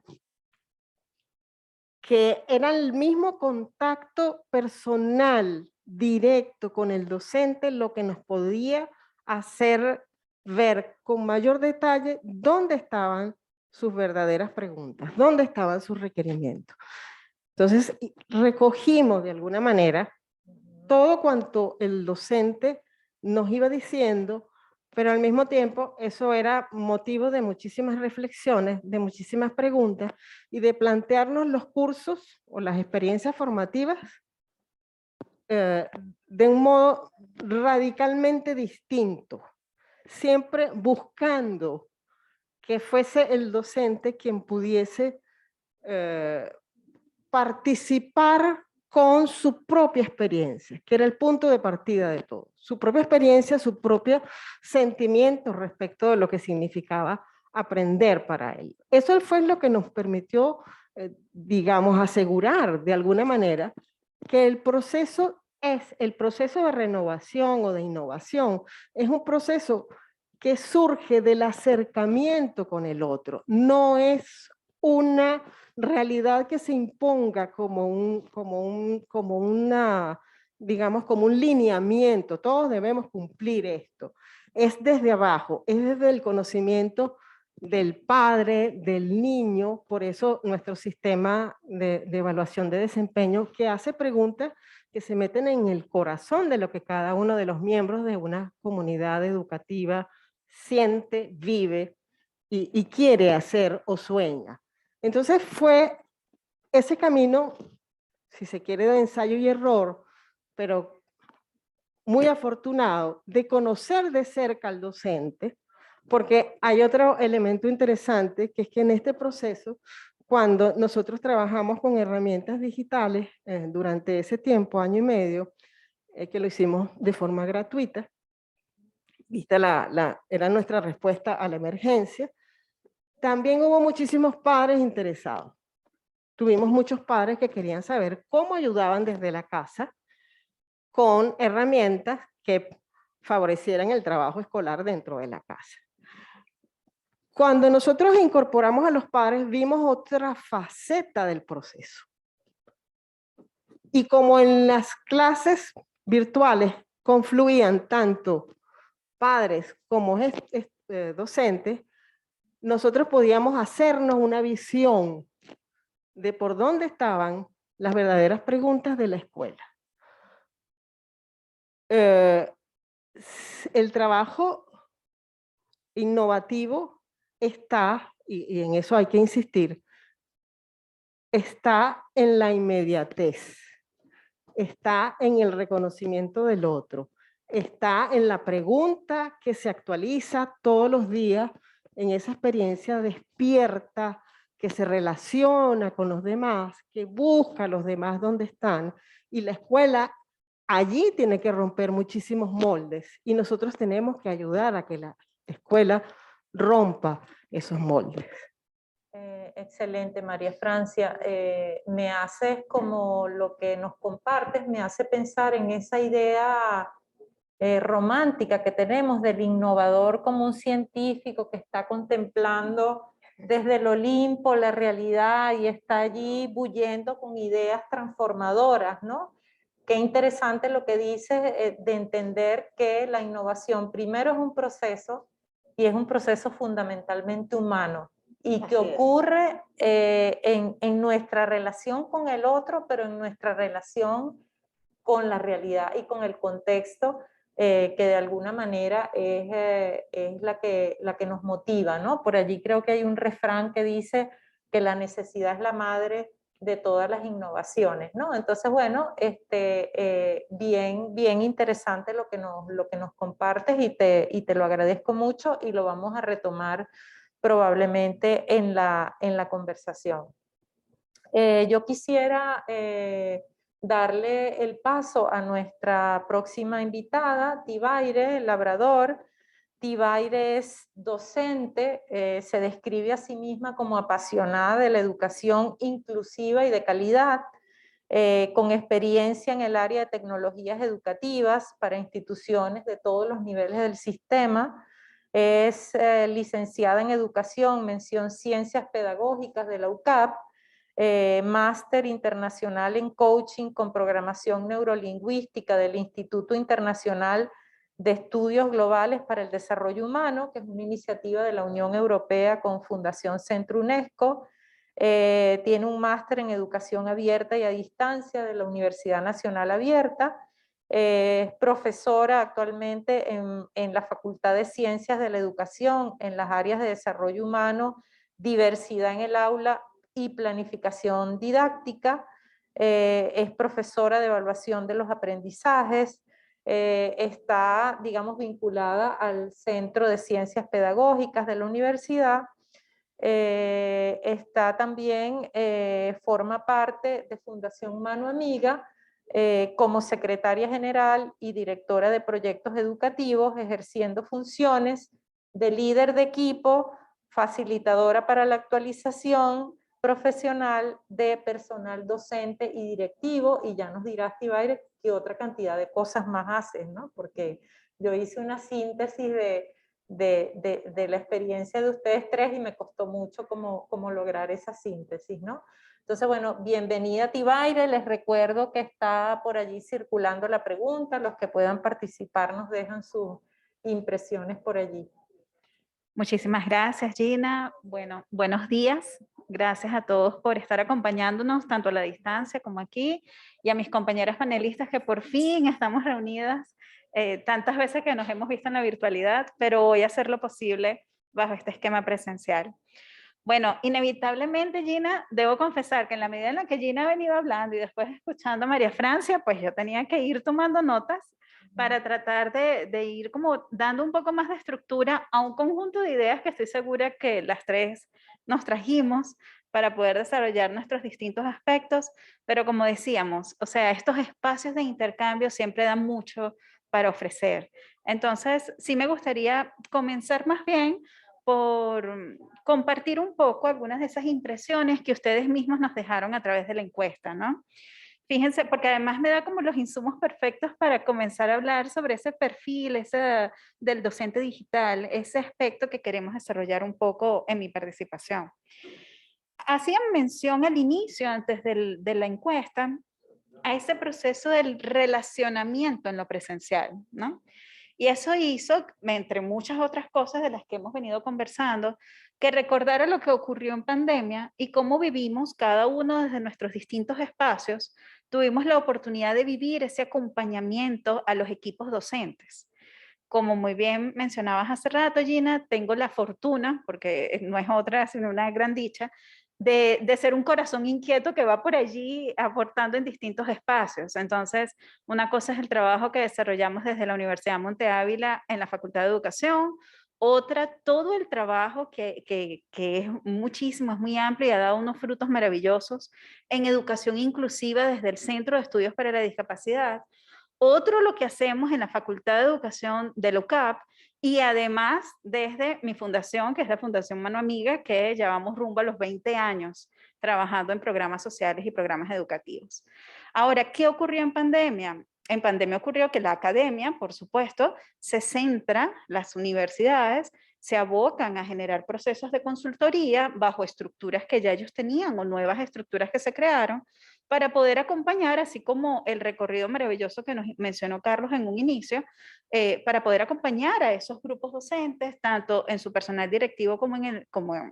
que era el mismo contacto personal directo con el docente lo que nos podía hacer ver con mayor detalle dónde estaban sus verdaderas preguntas, dónde estaban sus requerimientos. Entonces, recogimos de alguna manera todo cuanto el docente nos iba diciendo, pero al mismo tiempo eso era motivo de muchísimas reflexiones, de muchísimas preguntas y de plantearnos los cursos o las experiencias formativas de un modo radicalmente distinto, siempre buscando que fuese el docente quien pudiese participar con su propia experiencia, que era el punto de partida de todo. Su propia experiencia, su propio sentimiento respecto de lo que significaba aprender para él. Eso fue lo que nos permitió, digamos, asegurar de alguna manera que el proceso de renovación o de innovación, es un proceso que surge del acercamiento con el otro, no es una realidad que se imponga como un lineamiento, todos debemos cumplir esto. Es desde abajo, es desde el conocimiento del padre, del niño, por eso nuestro sistema de evaluación de desempeño, que hace preguntas que se meten en el corazón de lo que cada uno de los miembros de una comunidad educativa siente, vive y quiere hacer o sueña. Entonces fue ese camino, si se quiere, de ensayo y error, pero muy afortunado de conocer de cerca al docente, porque hay otro elemento interesante, que es que en este proceso cuando nosotros trabajamos con herramientas digitales durante ese tiempo, año y medio, que lo hicimos de forma gratuita, vista era nuestra respuesta a la emergencia, también hubo muchísimos padres interesados. Tuvimos muchos padres que querían saber cómo ayudaban desde la casa con herramientas que favorecieran el trabajo escolar dentro de la casa. Cuando nosotros incorporamos a los padres, vimos otra faceta del proceso. Y como en las clases virtuales confluían tanto padres como docentes, nosotros podíamos hacernos una visión de por dónde estaban las verdaderas preguntas de la escuela. El trabajo innovativo está, y en eso hay que insistir, está en la inmediatez, está en el reconocimiento del otro, está en la pregunta que se actualiza todos los días, en esa experiencia despierta, que se relaciona con los demás, que busca a los demás donde están, y la escuela allí tiene que romper muchísimos moldes, y nosotros tenemos que ayudar a que la escuela rompa esos moldes. Excelente, María Francia. Me haces como lo que nos compartes, me hace pensar en esa idea romántica que tenemos del innovador como un científico que está contemplando desde el Olimpo la realidad y está allí bullendo con ideas transformadoras, ¿no? Qué interesante lo que dices de entender que la innovación primero es un proceso y es un proceso fundamentalmente humano y que ocurre en nuestra relación con el otro, pero en nuestra relación con la realidad y con el contexto que de alguna manera es la que nos motiva, ¿no? Por allí creo que hay un refrán que dice que la necesidad es la madre de todas las innovaciones, ¿no? Entonces, bueno, bien interesante lo que nos compartes y te lo agradezco mucho y lo vamos a retomar probablemente en la conversación. Yo quisiera darle el paso a nuestra próxima invitada, Tibaire Labrador. Tibaire es docente, se describe a sí misma como apasionada de la educación inclusiva y de calidad, con experiencia en el área de tecnologías educativas para instituciones de todos los niveles del sistema. Es licenciada en educación, mención ciencias pedagógicas de la UCAP, máster internacional en coaching con programación neurolingüística del Instituto Internacional de Estudios Globales para el Desarrollo Humano, que es una iniciativa de la Unión Europea con Fundación Centro UNESCO. Tiene un máster en educación abierta y a distancia de la Universidad Nacional Abierta. Es profesora actualmente en la Facultad de Ciencias de la Educación en las áreas de desarrollo humano, diversidad en el aula y planificación didáctica. Es profesora de evaluación de los aprendizajes. Está, digamos, vinculada al Centro de Ciencias Pedagógicas de la universidad. Está también, forma parte de Fundación Mano Amiga como secretaria general y directora de proyectos educativos, ejerciendo funciones de líder de equipo, facilitadora para la actualización profesional de personal docente y directivo, y ya nos dirás, Tibaire, qué otra cantidad de cosas más haces, ¿no? Porque yo hice una síntesis de la experiencia de ustedes tres y me costó mucho como lograr esa síntesis, ¿no? Entonces, bueno, bienvenida Tibaire, les recuerdo que está por allí circulando la pregunta, los que puedan participar nos dejan sus impresiones por allí. Muchísimas gracias, Gina. Bueno, buenos días. Gracias a todos por estar acompañándonos, tanto a la distancia como aquí, y a mis compañeras panelistas que por fin estamos reunidas tantas veces que nos hemos visto en la virtualidad, pero voy a hacer lo posible bajo este esquema presencial. Bueno, inevitablemente, Gina, debo confesar que en la medida en la que Gina ha venido hablando y después escuchando a María Francia, pues yo tenía que ir tomando notas para tratar de ir como dando un poco más de estructura a un conjunto de ideas que estoy segura que las tres nos trajimos para poder desarrollar nuestros distintos aspectos, pero como decíamos, o sea, estos espacios de intercambio siempre dan mucho para ofrecer. Entonces, sí me gustaría comenzar más bien por compartir un poco algunas de esas impresiones que ustedes mismos nos dejaron a través de la encuesta, ¿no? Fíjense, porque además me da como los insumos perfectos para comenzar a hablar sobre ese perfil, ese del docente digital, ese aspecto que queremos desarrollar un poco en mi participación. Hacían mención al inicio, antes de la encuesta, a ese proceso del relacionamiento en lo presencial, ¿no? Y eso hizo, entre muchas otras cosas de las que hemos venido conversando, que recordara lo que ocurrió en pandemia y cómo vivimos cada uno desde nuestros distintos espacios. Tuvimos la oportunidad de vivir ese acompañamiento a los equipos docentes. Como muy bien mencionabas hace rato, Gina, tengo la fortuna, porque no es otra, sino una gran dicha, de ser un corazón inquieto que va por allí aportando en distintos espacios. Entonces, una cosa es el trabajo que desarrollamos desde la Universidad Monte Ávila en la Facultad de Educación, otra, todo el trabajo que es muchísimo, es muy amplio y ha dado unos frutos maravillosos en educación inclusiva desde el Centro de Estudios para la Discapacidad. Otro, lo que hacemos en la Facultad de Educación de la UCAP, y además desde mi fundación, que es la Fundación Mano Amiga, que llevamos rumbo a los 20 años trabajando en programas sociales y programas educativos. Ahora, ¿qué ocurrió en pandemia? En pandemia ocurrió que la academia, por supuesto, se centra, las universidades se abocan a generar procesos de consultoría bajo estructuras que ya ellos tenían o nuevas estructuras que se crearon, para poder acompañar, así como el recorrido maravilloso que nos mencionó Carlos en un inicio, para poder acompañar a esos grupos docentes, tanto en su personal directivo como en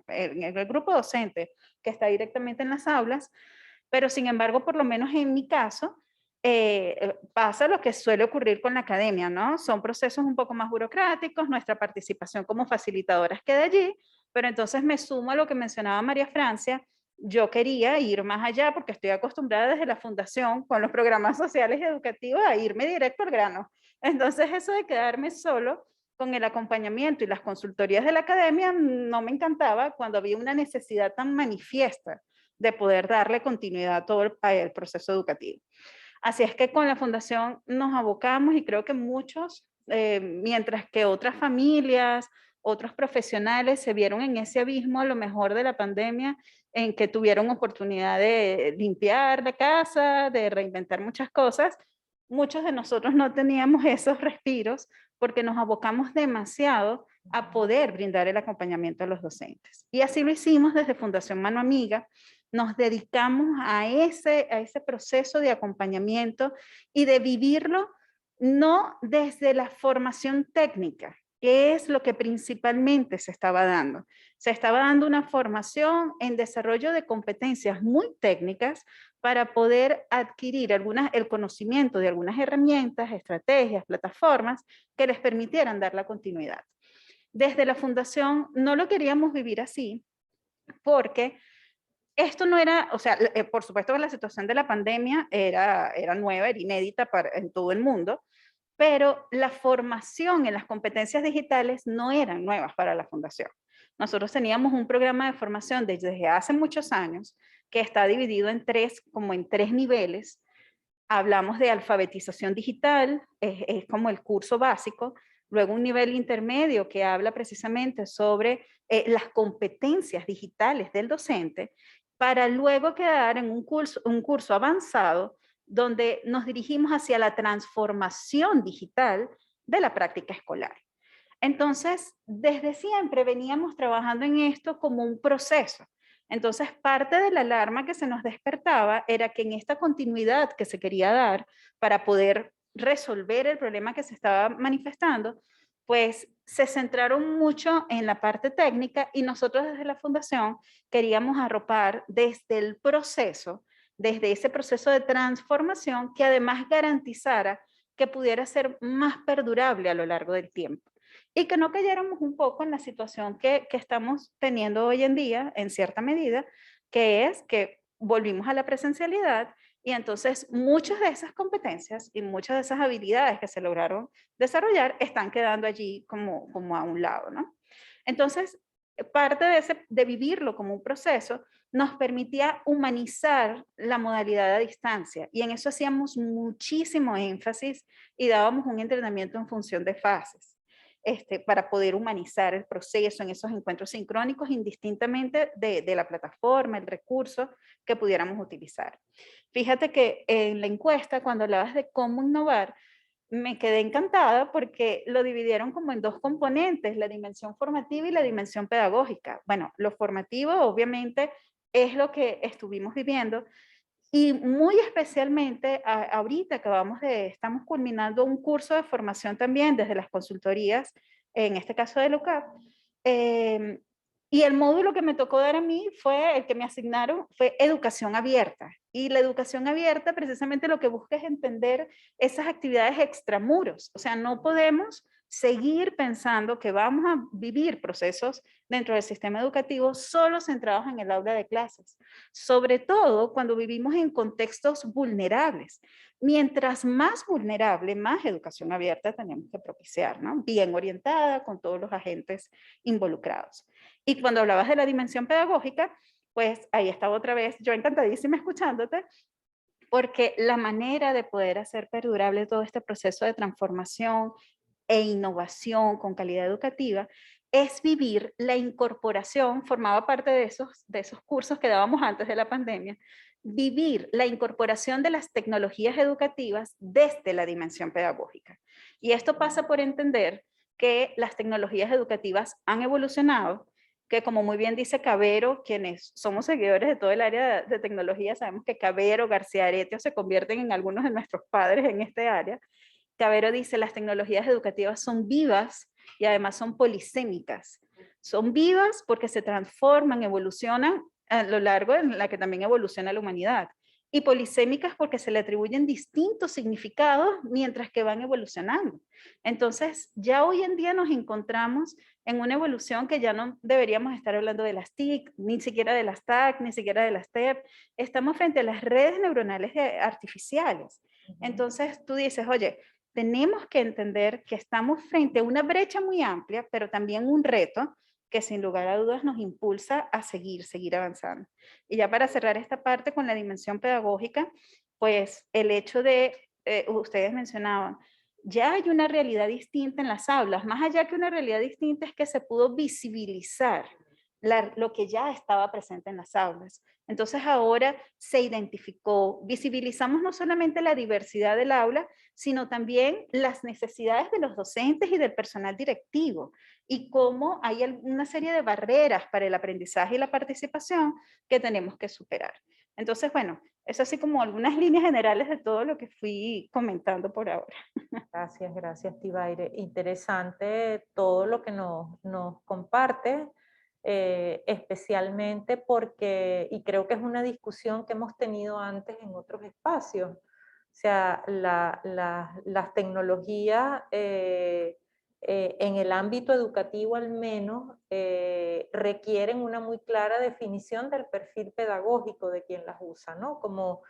el grupo docente que está directamente en las aulas, pero sin embargo, por lo menos en mi caso, pasa lo que suele ocurrir con la academia, ¿no? Son procesos un poco más burocráticos, nuestra participación como facilitadoras queda allí, pero entonces me sumo a lo que mencionaba María Francia. Yo quería ir más allá porque estoy acostumbrada desde la fundación con los programas sociales y educativos a irme directo al grano. Entonces eso de quedarme solo con el acompañamiento y las consultorías de la academia no me encantaba cuando había una necesidad tan manifiesta de poder darle continuidad a todo el proceso educativo. Así es que con la fundación nos abocamos y creo que muchos, mientras que otras familias, otros profesionales se vieron en ese abismo a lo mejor de la pandemia, en que tuvieron oportunidad de limpiar la casa, de reinventar muchas cosas, muchos de nosotros no teníamos esos respiros porque nos abocamos demasiado a poder brindar el acompañamiento a los docentes. Y así lo hicimos desde Fundación Mano Amiga. Nos dedicamos a ese proceso de acompañamiento y de vivirlo no desde la formación técnica, que es lo que principalmente se estaba dando. Se estaba dando una formación en desarrollo de competencias muy técnicas para poder adquirir el conocimiento de algunas herramientas, estrategias, plataformas que les permitieran dar la continuidad. Desde la fundación no lo queríamos vivir así porque esto no era, o sea, por supuesto que la situación de la pandemia era nueva, era inédita en todo el mundo, pero la formación en las competencias digitales no eran nuevas para la fundación. Nosotros teníamos un programa de formación desde hace muchos años que está dividido en tres niveles. Hablamos de alfabetización digital, es como el curso básico, luego un nivel intermedio que habla precisamente sobre las competencias digitales del docente, para luego quedar en un curso avanzado donde nos dirigimos hacia la transformación digital de la práctica escolar. Entonces, desde siempre veníamos trabajando en esto como un proceso. Entonces, parte de la alarma que se nos despertaba era que en esta continuidad que se quería dar para poder resolver el problema que se estaba manifestando, pues se centraron mucho en la parte técnica y nosotros desde la fundación queríamos arropar desde el proceso, desde ese proceso de transformación que además garantizara que pudiera ser más perdurable a lo largo del tiempo y que no cayéramos un poco en la situación que estamos teniendo hoy en día, en cierta medida, que es que volvimos a la presencialidad y entonces muchas de esas competencias y muchas de esas habilidades que se lograron desarrollar están quedando allí como a un lado, ¿no? Entonces, parte de vivirlo como un proceso, nos permitía humanizar la modalidad a distancia. Y en eso hacíamos muchísimo énfasis y dábamos un entrenamiento en función de fases. Para poder humanizar el proceso en esos encuentros sincrónicos, indistintamente de la plataforma, el recurso que pudiéramos utilizar. Fíjate que en la encuesta, cuando hablabas de cómo innovar, me quedé encantada porque lo dividieron como en dos componentes, la dimensión formativa y la dimensión pedagógica. Bueno, lo formativo obviamente es lo que estuvimos viviendo y muy especialmente ahorita estamos culminando un curso de formación también desde las consultorías, en este caso de LUCAP, y el módulo que me tocó dar a mí fue, el que me asignaron, fue educación abierta. Y la educación abierta precisamente lo que busca es entender esas actividades extramuros. O sea, no podemos seguir pensando que vamos a vivir procesos dentro del sistema educativo solo centrados en el aula de clases. Sobre todo cuando vivimos en contextos vulnerables. Mientras más vulnerable, más educación abierta tenemos que propiciar, ¿no? Bien orientada, con todos los agentes involucrados. Y cuando hablabas de la dimensión pedagógica, pues ahí estaba otra vez, yo encantadísima escuchándote, porque la manera de poder hacer perdurable todo este proceso de transformación e innovación con calidad educativa es vivir la incorporación, formaba parte de esos cursos que dábamos antes de la pandemia, vivir la incorporación de las tecnologías educativas desde la dimensión pedagógica. Y esto pasa por entender que las tecnologías educativas han evolucionado, que como muy bien dice Cavero, quienes somos seguidores de todo el área de tecnología, sabemos que Cavero, García Aretio se convierten en algunos de nuestros padres en este área. Cavero dice, las tecnologías educativas son vivas y además son polisémicas. Son vivas porque se transforman, evolucionan a lo largo en la que también evoluciona la humanidad. Y polisémicas porque se le atribuyen distintos significados mientras que van evolucionando. Entonces, ya hoy en día nos encontramos en una evolución que ya no deberíamos estar hablando de las TIC, ni siquiera de las TAC, ni siquiera de las TEP. Estamos frente a las redes neuronales artificiales. Entonces, tú dices, oye, tenemos que entender que estamos frente a una brecha muy amplia, pero también un reto que sin lugar a dudas nos impulsa a seguir avanzando. Y ya para cerrar esta parte con la dimensión pedagógica, pues el hecho de, ustedes mencionaban, ya hay una realidad distinta en las aulas, más allá que una realidad distinta es que se pudo visibilizar lo que ya estaba presente en las aulas. Entonces ahora se identificó, visibilizamos no solamente la diversidad del aula, sino también las necesidades de los docentes y del personal directivo y cómo hay una serie de barreras para el aprendizaje y la participación que tenemos que superar. Entonces, bueno, eso así como algunas líneas generales de todo lo que fui comentando por ahora. Gracias, Tibaire. Interesante todo lo que nos comparte, especialmente porque, y creo que es una discusión que hemos tenido antes en otros espacios, o sea, las tecnologías en el ámbito educativo al menos requieren una muy clara definición del perfil pedagógico de quien las usa, ¿no? Como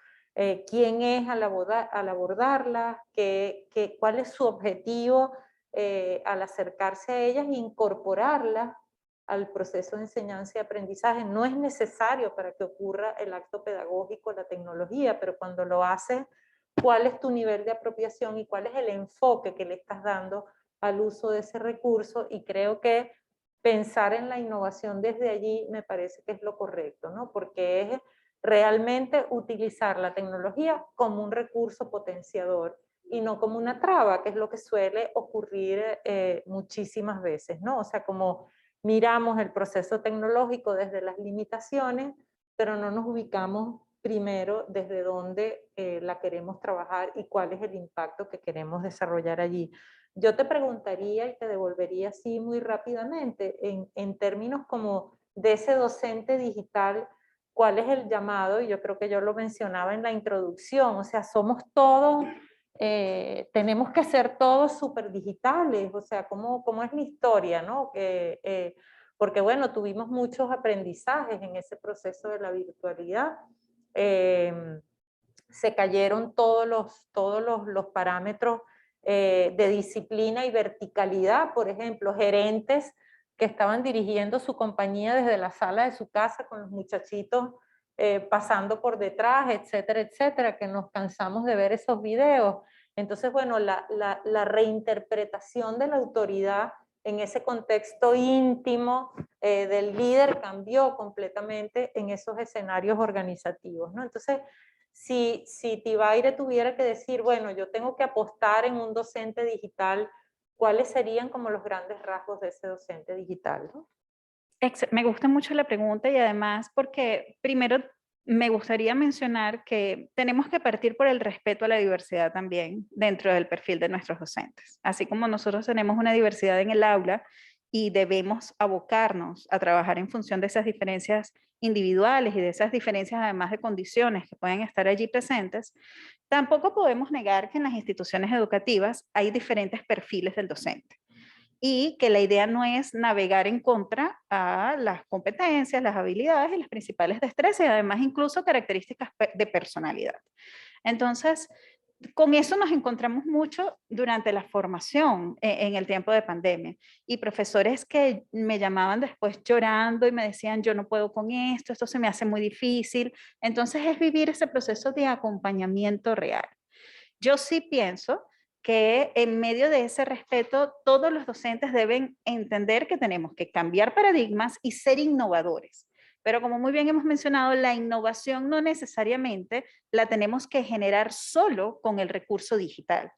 quién es al abordarlas, cuál es su objetivo al acercarse a ellas e incorporarlas al proceso de enseñanza y aprendizaje. No es necesario para que ocurra el acto pedagógico, la tecnología, pero cuando lo haces, ¿cuál es tu nivel de apropiación y cuál es el enfoque que le estás dando al uso de ese recurso? Y creo que pensar en la innovación desde allí me parece que es lo correcto, ¿no? Porque es realmente utilizar la tecnología como un recurso potenciador y no como una traba, que es lo que suele ocurrir muchísimas veces, ¿no? O sea, como miramos el proceso tecnológico desde las limitaciones, pero no nos ubicamos primero desde dónde la queremos trabajar y cuál es el impacto que queremos desarrollar allí. Yo te preguntaría y te devolvería así muy rápidamente, en términos como de ese docente digital, ¿cuál es el llamado? Y yo creo que yo lo mencionaba en la introducción, o sea, somos todos, tenemos que ser todos súper digitales, o sea, ¿cómo es la historia, no? Porque bueno, tuvimos muchos aprendizajes en ese proceso de la virtualidad, se cayeron todos los parámetros de disciplina y verticalidad, por ejemplo, gerentes que estaban dirigiendo su compañía desde la sala de su casa con los muchachitos pasando por detrás, etcétera, etcétera, que nos cansamos de ver esos videos. Entonces, bueno, la reinterpretación de la autoridad en ese contexto íntimo del líder cambió completamente en esos escenarios organizativos, ¿no? Entonces, si Tibaire tuviera que decir, bueno, yo tengo que apostar en un docente digital, ¿cuáles serían como los grandes rasgos de ese docente digital, ¿no? Me gusta mucho la pregunta y además porque primero me gustaría mencionar que tenemos que partir por el respeto a la diversidad también dentro del perfil de nuestros docentes. Así como nosotros tenemos una diversidad en el aula y debemos abocarnos a trabajar en función de esas diferencias individuales y de esas diferencias además de condiciones que pueden estar allí presentes, tampoco podemos negar que en las instituciones educativas hay diferentes perfiles del docente. Y que la idea no es navegar en contra a las competencias, las habilidades y las principales destrezas, y además incluso características de personalidad. Entonces, con eso nos encontramos mucho durante la formación en el tiempo de pandemia. Y profesores que me llamaban después llorando y me decían, yo no puedo con esto se me hace muy difícil. Entonces, es vivir ese proceso de acompañamiento real. Yo sí pienso que en medio de ese respeto, todos los docentes deben entender que tenemos que cambiar paradigmas y ser innovadores. Pero como muy bien hemos mencionado, la innovación no necesariamente la tenemos que generar solo con el recurso digital.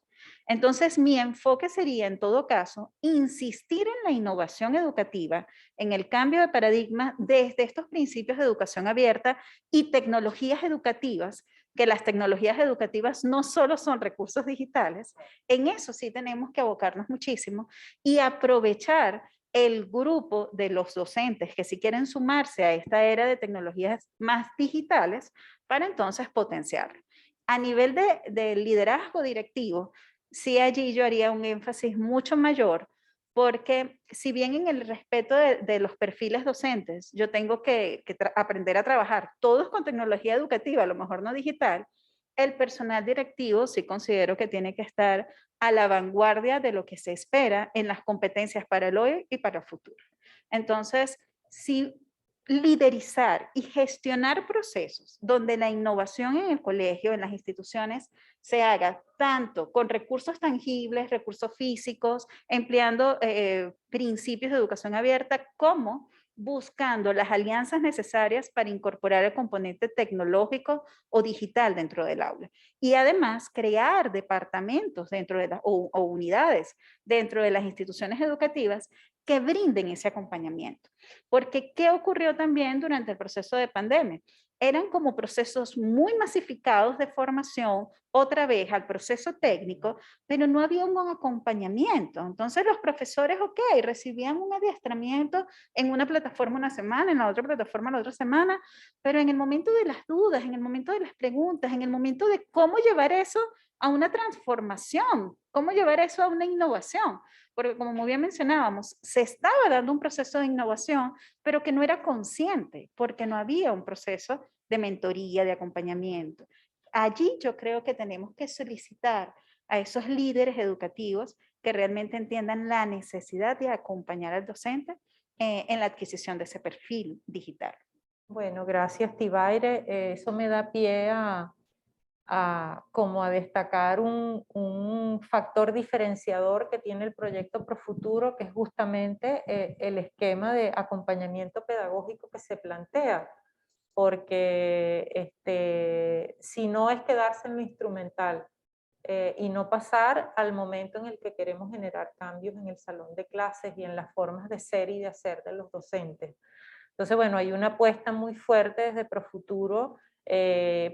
Entonces, mi enfoque sería, en todo caso, insistir en la innovación educativa, en el cambio de paradigma desde estos principios de educación abierta y tecnologías educativas, que las tecnologías educativas no solo son recursos digitales, en eso sí tenemos que abocarnos muchísimo y aprovechar el grupo de los docentes que si quieren sumarse a esta era de tecnologías más digitales para entonces potenciar. A nivel de liderazgo directivo, sí allí yo haría un énfasis mucho mayor porque si bien en el respeto de los perfiles docentes, yo tengo que aprender a trabajar todos con tecnología educativa, a lo mejor no digital, el personal directivo sí considero que tiene que estar a la vanguardia de lo que se espera en las competencias para el hoy y para el futuro. Entonces, sí liderizar y gestionar procesos donde la innovación en el colegio, en las instituciones, se haga tanto con recursos tangibles, recursos físicos, empleando principios de educación abierta, como buscando las alianzas necesarias para incorporar el componente tecnológico o digital dentro del aula. Y además crear departamentos dentro de o unidades dentro de las instituciones educativas que brinden ese acompañamiento. Porque, ¿qué ocurrió también durante el proceso de pandemia? Eran como procesos muy masificados de formación, otra vez al proceso técnico, pero no había un acompañamiento. Entonces los profesores, ok, recibían un adiestramiento en una plataforma una semana, en la otra plataforma la otra semana, pero en el momento de las dudas, en el momento de las preguntas, en el momento de cómo llevar eso a una transformación, cómo llevar eso a una innovación, porque como muy bien mencionábamos, se estaba dando un proceso de innovación, pero que no era consciente, porque no había un proceso de mentoría, de acompañamiento. Allí yo creo que tenemos que solicitar a esos líderes educativos que realmente entiendan la necesidad de acompañar al docente en la adquisición de ese perfil digital. Bueno, gracias Tibaire. Eso me da pie como a destacar un factor diferenciador que tiene el proyecto Profuturo, que es justamente el esquema de acompañamiento pedagógico que se plantea, porque si no es quedarse en lo instrumental y no pasar al momento en el que queremos generar cambios en el salón de clases y en las formas de ser y de hacer de los docentes. Entonces, bueno, hay una apuesta muy fuerte desde Profuturo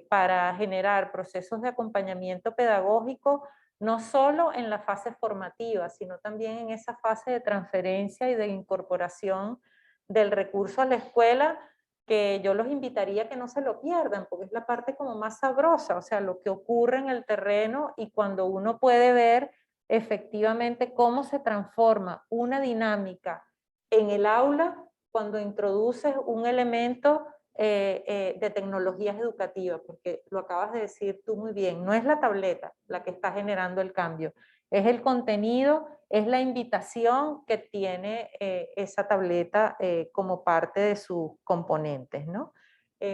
para generar procesos de acompañamiento pedagógico, no solo en la fase formativa, sino también en esa fase de transferencia y de incorporación del recurso a la escuela, que yo los invitaría a que no se lo pierdan, porque es la parte como más sabrosa, o sea, lo que ocurre en el terreno y cuando uno puede ver efectivamente cómo se transforma una dinámica en el aula cuando introduces un elemento de tecnologías educativas, porque lo acabas de decir tú muy bien, no es la tableta la que está generando el cambio, es el contenido, es la invitación que tiene esa tableta como parte de sus componentes, ¿no?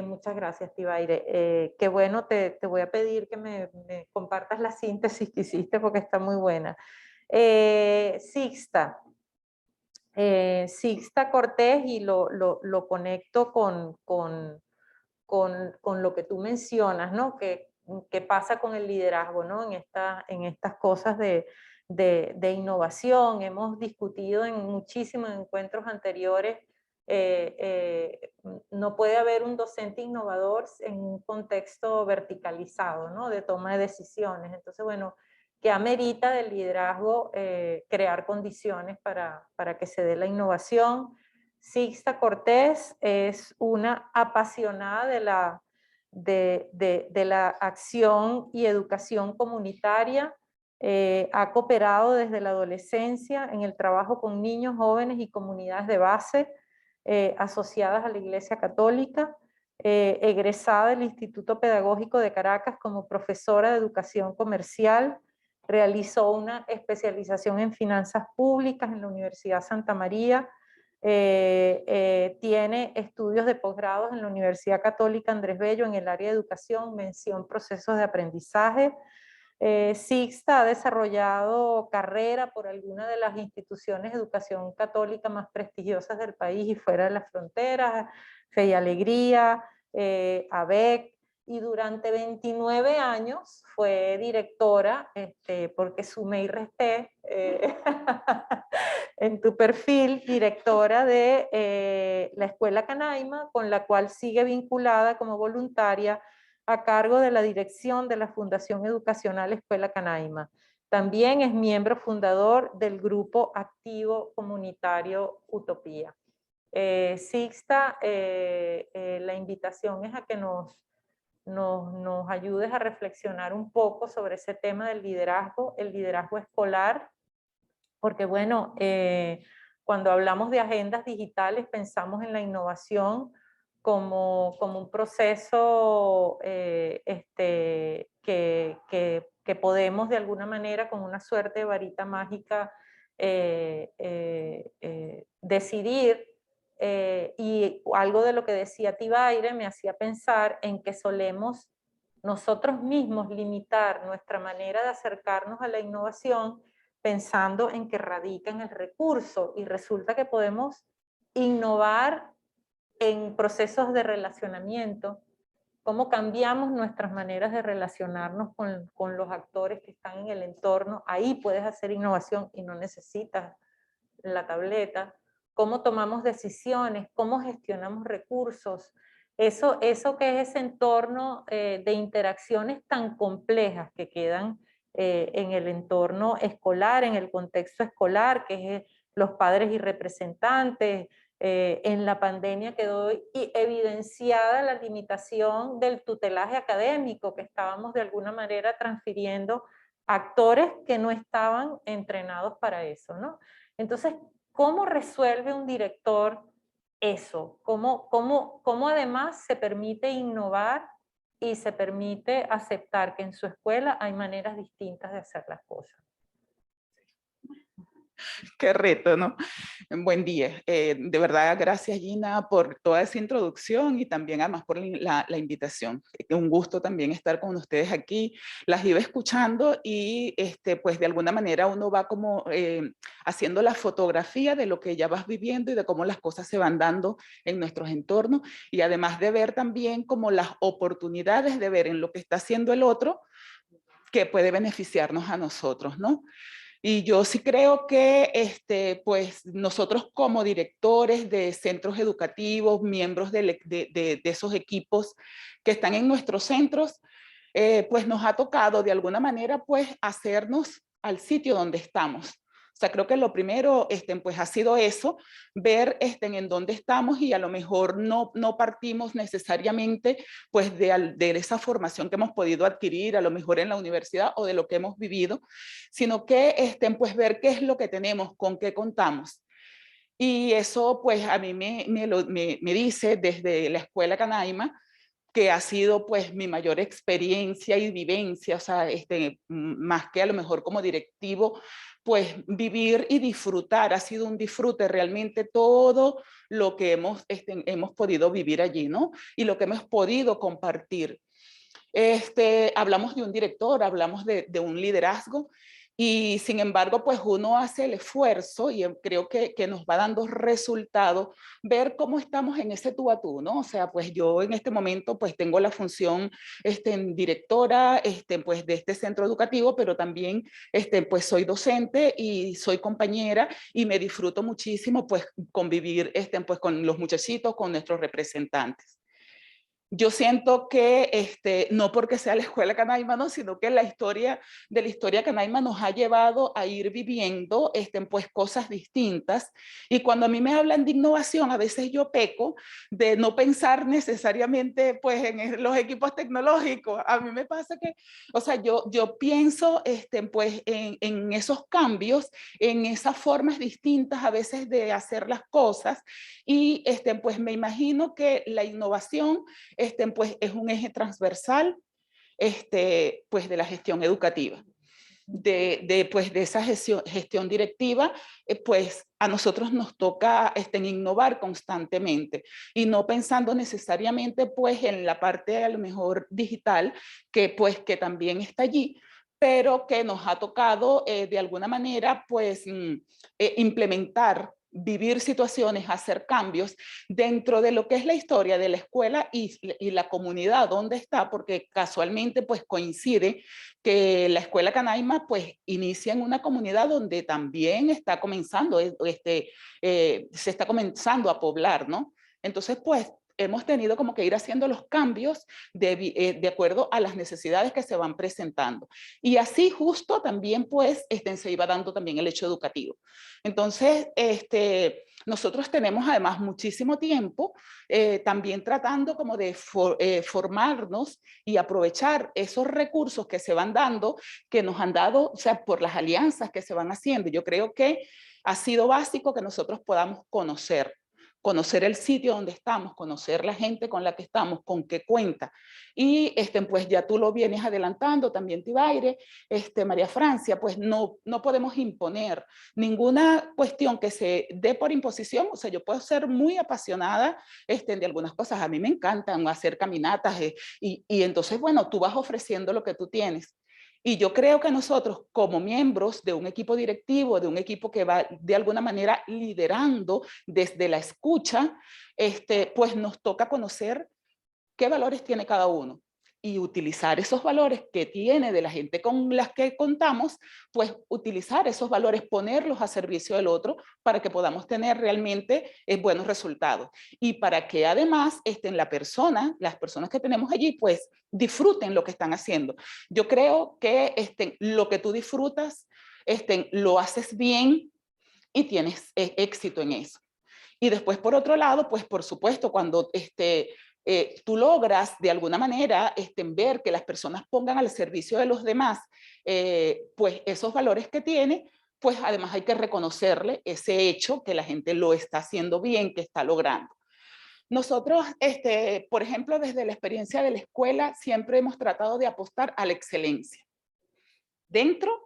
Muchas gracias, Tibaire. Qué bueno, te voy a pedir que me compartas la síntesis que hiciste porque está muy buena. Sixta. Sixta Cortés, y lo conecto con lo que tú mencionas, ¿no? ¿Qué pasa con el liderazgo, ¿no? En estas cosas de innovación. Hemos discutido en muchísimos encuentros anteriores, no puede haber un docente innovador en un contexto verticalizado, ¿no? De toma de decisiones. Entonces, bueno, que amerita del liderazgo crear condiciones para que se dé la innovación. Sixta Cortés es una apasionada de la acción y educación comunitaria. Ha cooperado desde la adolescencia en el trabajo con niños, jóvenes y comunidades de base asociadas a la Iglesia Católica. Egresada del Instituto Pedagógico de Caracas como profesora de educación comercial. Realizó una especialización en finanzas públicas en la Universidad Santa María. Tiene estudios de posgrados en la Universidad Católica Andrés Bello en el área de educación, mención procesos de aprendizaje. Sixta ha desarrollado carrera por alguna de las instituciones de educación católica más prestigiosas del país y fuera de las fronteras, Fe y Alegría, ABEC, y durante 29 años fue directora, porque sumé y resté, en tu perfil, directora de la Escuela Canaima, con la cual sigue vinculada como voluntaria a cargo de la dirección de la Fundación Educacional Escuela Canaima. También es miembro fundador del grupo activo comunitario Utopía. Sixta, la invitación es a que nos ayudes a reflexionar un poco sobre ese tema del liderazgo, el liderazgo escolar, porque bueno, cuando hablamos de agendas digitales pensamos en la innovación como un proceso que podemos de alguna manera con una suerte de varita mágica decidir. Y algo de lo que decía Tibaire me hacía pensar en que solemos nosotros mismos limitar nuestra manera de acercarnos a la innovación pensando en que radica en el recurso, y resulta que podemos innovar en procesos de relacionamiento, cómo cambiamos nuestras maneras de relacionarnos con los actores que están en el entorno. Ahí puedes hacer innovación y no necesitas la tableta. Cómo tomamos decisiones, cómo gestionamos recursos. Eso que es ese entorno de interacciones tan complejas que quedan en el entorno escolar, en el contexto escolar, que es los padres y representantes. En la pandemia quedó evidenciada la limitación del tutelaje académico, que estábamos de alguna manera transfiriendo a actores que no estaban entrenados para eso, ¿no? Entonces, ¿cómo resuelve un director eso? ¿Cómo además se permite innovar y se permite aceptar que en su escuela hay maneras distintas de hacer las cosas? Qué reto, ¿no? Buen día. De verdad, gracias Gina por toda esa introducción y también además por la invitación. Un gusto también estar con ustedes aquí. Las iba escuchando y pues de alguna manera uno va como haciendo la fotografía de lo que ya vas viviendo y de cómo las cosas se van dando en nuestros entornos, y además de ver también como las oportunidades de ver en lo que está haciendo el otro que puede beneficiarnos a nosotros, ¿no? Y yo sí creo que pues nosotros como directores de centros educativos, miembros de esos equipos que están en nuestros centros, pues nos ha tocado de alguna manera pues hacernos al sitio donde estamos. O sea, creo que lo primero pues ha sido eso, ver en dónde estamos, y a lo mejor no partimos necesariamente pues de esa formación que hemos podido adquirir a lo mejor en la universidad o de lo que hemos vivido, sino que pues ver qué es lo que tenemos, con qué contamos. Y eso pues a mí me dice desde la Escuela Canaima, que ha sido pues mi mayor experiencia y vivencia, o sea, más que a lo mejor como directivo, pues vivir y disfrutar, ha sido un disfrute realmente todo lo que hemos podido vivir allí, ¿no? Y lo que hemos podido compartir. Hablamos de un director, hablamos de un liderazgo, y sin embargo, pues uno hace el esfuerzo y creo que nos va dando resultados, ver cómo estamos en ese tú a tú, ¿no? O sea, pues yo en este momento pues tengo la función directora pues de este centro educativo, pero también pues soy docente y soy compañera y me disfruto muchísimo pues convivir pues con los muchachitos, con nuestros representantes. Yo siento que no porque sea la Escuela Canaima, ¿no? Sino que la historia de la historia Canaima nos ha llevado a ir viviendo pues cosas distintas. Y cuando a mí me hablan de innovación, a veces yo peco de no pensar necesariamente pues en los equipos tecnológicos. A mí me pasa que, o sea, yo pienso pues en esos cambios, en esas formas distintas a veces de hacer las cosas, y pues me imagino que la innovación pues es un eje transversal pues de la gestión educativa. Pues de esa gestión directiva, pues a nosotros nos toca innovar constantemente y no pensando necesariamente pues en la parte a lo mejor digital, que pues que también está allí, pero que nos ha tocado de alguna manera pues implementar, vivir situaciones, hacer cambios dentro de lo que es la historia de la escuela y la comunidad donde está, porque casualmente pues coincide que la Escuela Canaima pues inicia en una comunidad donde también está comenzando, se está comenzando a poblar, ¿no? Entonces pues hemos tenido como que ir haciendo los cambios de acuerdo a las necesidades que se van presentando. Y así justo también pues se iba dando también el hecho educativo. Entonces, nosotros tenemos además muchísimo tiempo también tratando como de formarnos y aprovechar esos recursos que se van dando, que nos han dado, o sea, por las alianzas que se van haciendo. Yo creo que ha sido básico que nosotros podamos conocer el sitio donde estamos, conocer la gente con la que estamos, con qué cuenta. Y pues ya tú lo vienes adelantando también, Tibaire, María Francia, pues no podemos imponer ninguna cuestión que se dé por imposición. O sea, yo puedo ser muy apasionada de algunas cosas, a mí me encantan hacer caminatas y entonces, bueno, tú vas ofreciendo lo que tú tienes. Y yo creo que nosotros, como miembros de un equipo directivo, de un equipo que va de alguna manera liderando desde la escucha, pues nos toca conocer qué valores tiene cada uno y utilizar esos valores que tiene de la gente con las que contamos, pues utilizar esos valores, ponerlos a servicio del otro para que podamos tener realmente buenos resultados. Y para que además las personas que tenemos allí, pues disfruten lo que están haciendo. Yo creo que lo que tú disfrutas, lo haces bien y tienes éxito en eso. Y después, por otro lado, pues por supuesto, cuando tú logras de alguna manera ver que las personas pongan al servicio de los demás, pues esos valores que tiene, pues además hay que reconocerle ese hecho que la gente lo está haciendo bien, que está logrando. Nosotros, por ejemplo, desde la experiencia de la escuela, siempre hemos tratado de apostar a la excelencia. Dentro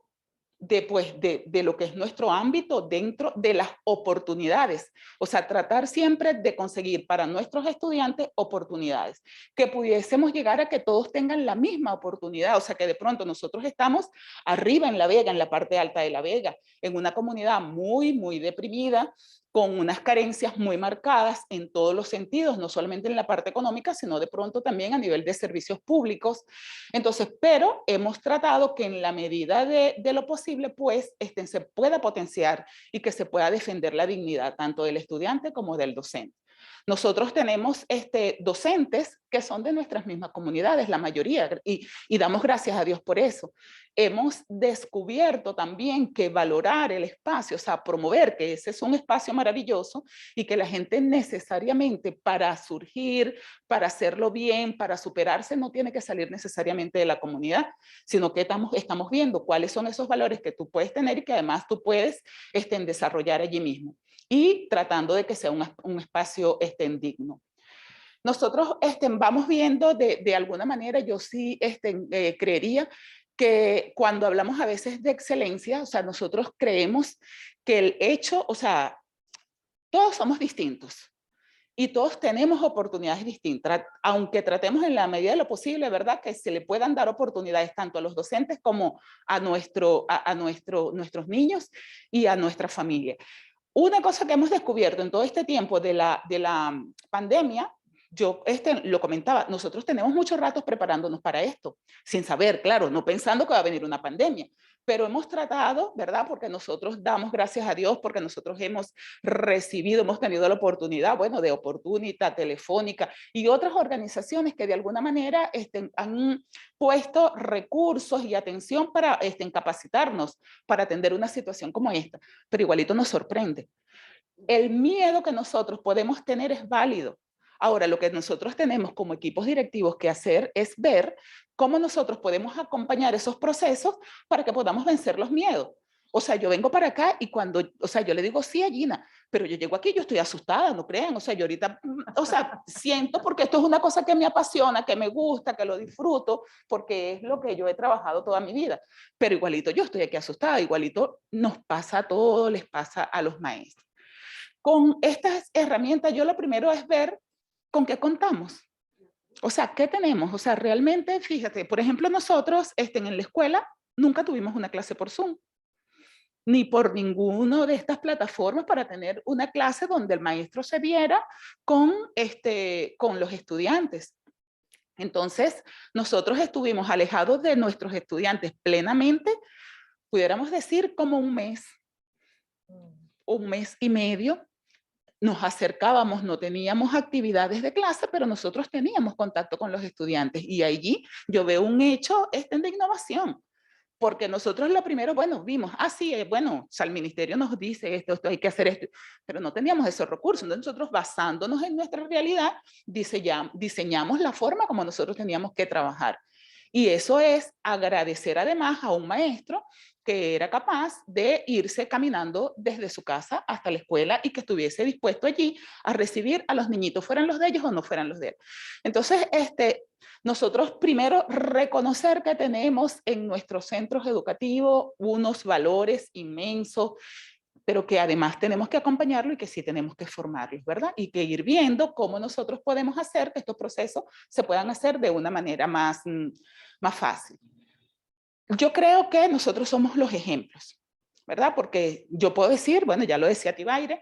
de lo que es nuestro ámbito, dentro de las oportunidades. O sea, tratar siempre de conseguir para nuestros estudiantes oportunidades, que pudiésemos llegar a que todos tengan la misma oportunidad. O sea, que de pronto nosotros estamos arriba en La Vega, en la parte alta de La Vega, en una comunidad muy, muy deprimida, con unas carencias muy marcadas en todos los sentidos, no solamente en la parte económica, sino de pronto también a nivel de servicios públicos. Entonces, pero hemos tratado que en la medida de lo posible, pues, se pueda potenciar y que se pueda defender la dignidad tanto del estudiante como del docente. Nosotros tenemos docentes que son de nuestras mismas comunidades, la mayoría, y damos gracias a Dios por eso. Hemos descubierto también que valorar el espacio, o sea, promover que ese es un espacio maravilloso y que la gente necesariamente para surgir, para hacerlo bien, para superarse, no tiene que salir necesariamente de la comunidad, sino que estamos viendo cuáles son esos valores que tú puedes tener y que además tú puedes desarrollar allí mismo. Y tratando de que sea un espacio digno. Nosotros vamos viendo de alguna manera, yo sí creería que cuando hablamos a veces de excelencia, o sea, nosotros creemos que el hecho, o sea, todos somos distintos y todos tenemos oportunidades distintas, aunque tratemos en la medida de lo posible, ¿verdad? Que se le puedan dar oportunidades tanto a los docentes como a nuestros niños y a nuestra familia. Una cosa que hemos descubierto en todo este tiempo de la pandemia, yo lo comentaba, nosotros tenemos muchos ratos preparándonos para esto, sin saber, claro, no pensando que va a venir una pandemia, pero hemos tratado, ¿verdad? Porque nosotros damos gracias a Dios, porque nosotros hemos recibido, hemos tenido la oportunidad, bueno, de Oportunidad, Telefónica y otras organizaciones que de alguna manera han puesto recursos y atención para capacitarnos, para atender una situación como esta, pero igualito nos sorprende. El miedo que nosotros podemos tener es válido. Ahora, lo que nosotros tenemos como equipos directivos que hacer es ver cómo nosotros podemos acompañar esos procesos para que podamos vencer los miedos. O sea, yo vengo para acá y cuando, o sea, yo le digo sí a Gina, pero yo llego aquí, yo estoy asustada, no crean, o sea, yo ahorita, o sea, siento porque esto es una cosa que me apasiona, que me gusta, que lo disfruto, porque es lo que yo he trabajado toda mi vida, pero igualito yo estoy aquí asustada, igualito nos pasa a todos, les pasa a los maestros. Con estas herramientas, yo lo primero es ver con qué contamos. O sea, ¿qué tenemos? O sea, realmente, fíjate, por ejemplo, nosotros en la escuela nunca tuvimos una clase por Zoom, ni por ninguna de estas plataformas para tener una clase donde el maestro se viera con los estudiantes. Entonces, nosotros estuvimos alejados de nuestros estudiantes plenamente, pudiéramos decir como un mes y medio. Nos acercábamos, no teníamos actividades de clase, pero nosotros teníamos contacto con los estudiantes y allí yo veo un hecho de innovación, porque nosotros lo primero, bueno, vimos, sí, bueno, o sea, el ministerio nos dice esto hay que hacer esto, pero no teníamos esos recursos, entonces nosotros basándonos en nuestra realidad, diseñamos la forma como nosotros teníamos que trabajar. Y eso es agradecer además a un maestro que era capaz de irse caminando desde su casa hasta la escuela y que estuviese dispuesto allí a recibir a los niñitos, fueran los de ellos o no fueran los de él. Entonces, nosotros primero reconocer que tenemos en nuestros centros educativos unos valores inmensos, pero que además tenemos que acompañarlo y que sí tenemos que formarlos, ¿verdad? Y que ir viendo cómo nosotros podemos hacer que estos procesos se puedan hacer de una manera más fácil. Yo creo que nosotros somos los ejemplos, ¿verdad? Porque yo puedo decir, bueno, ya lo decía Tibaire,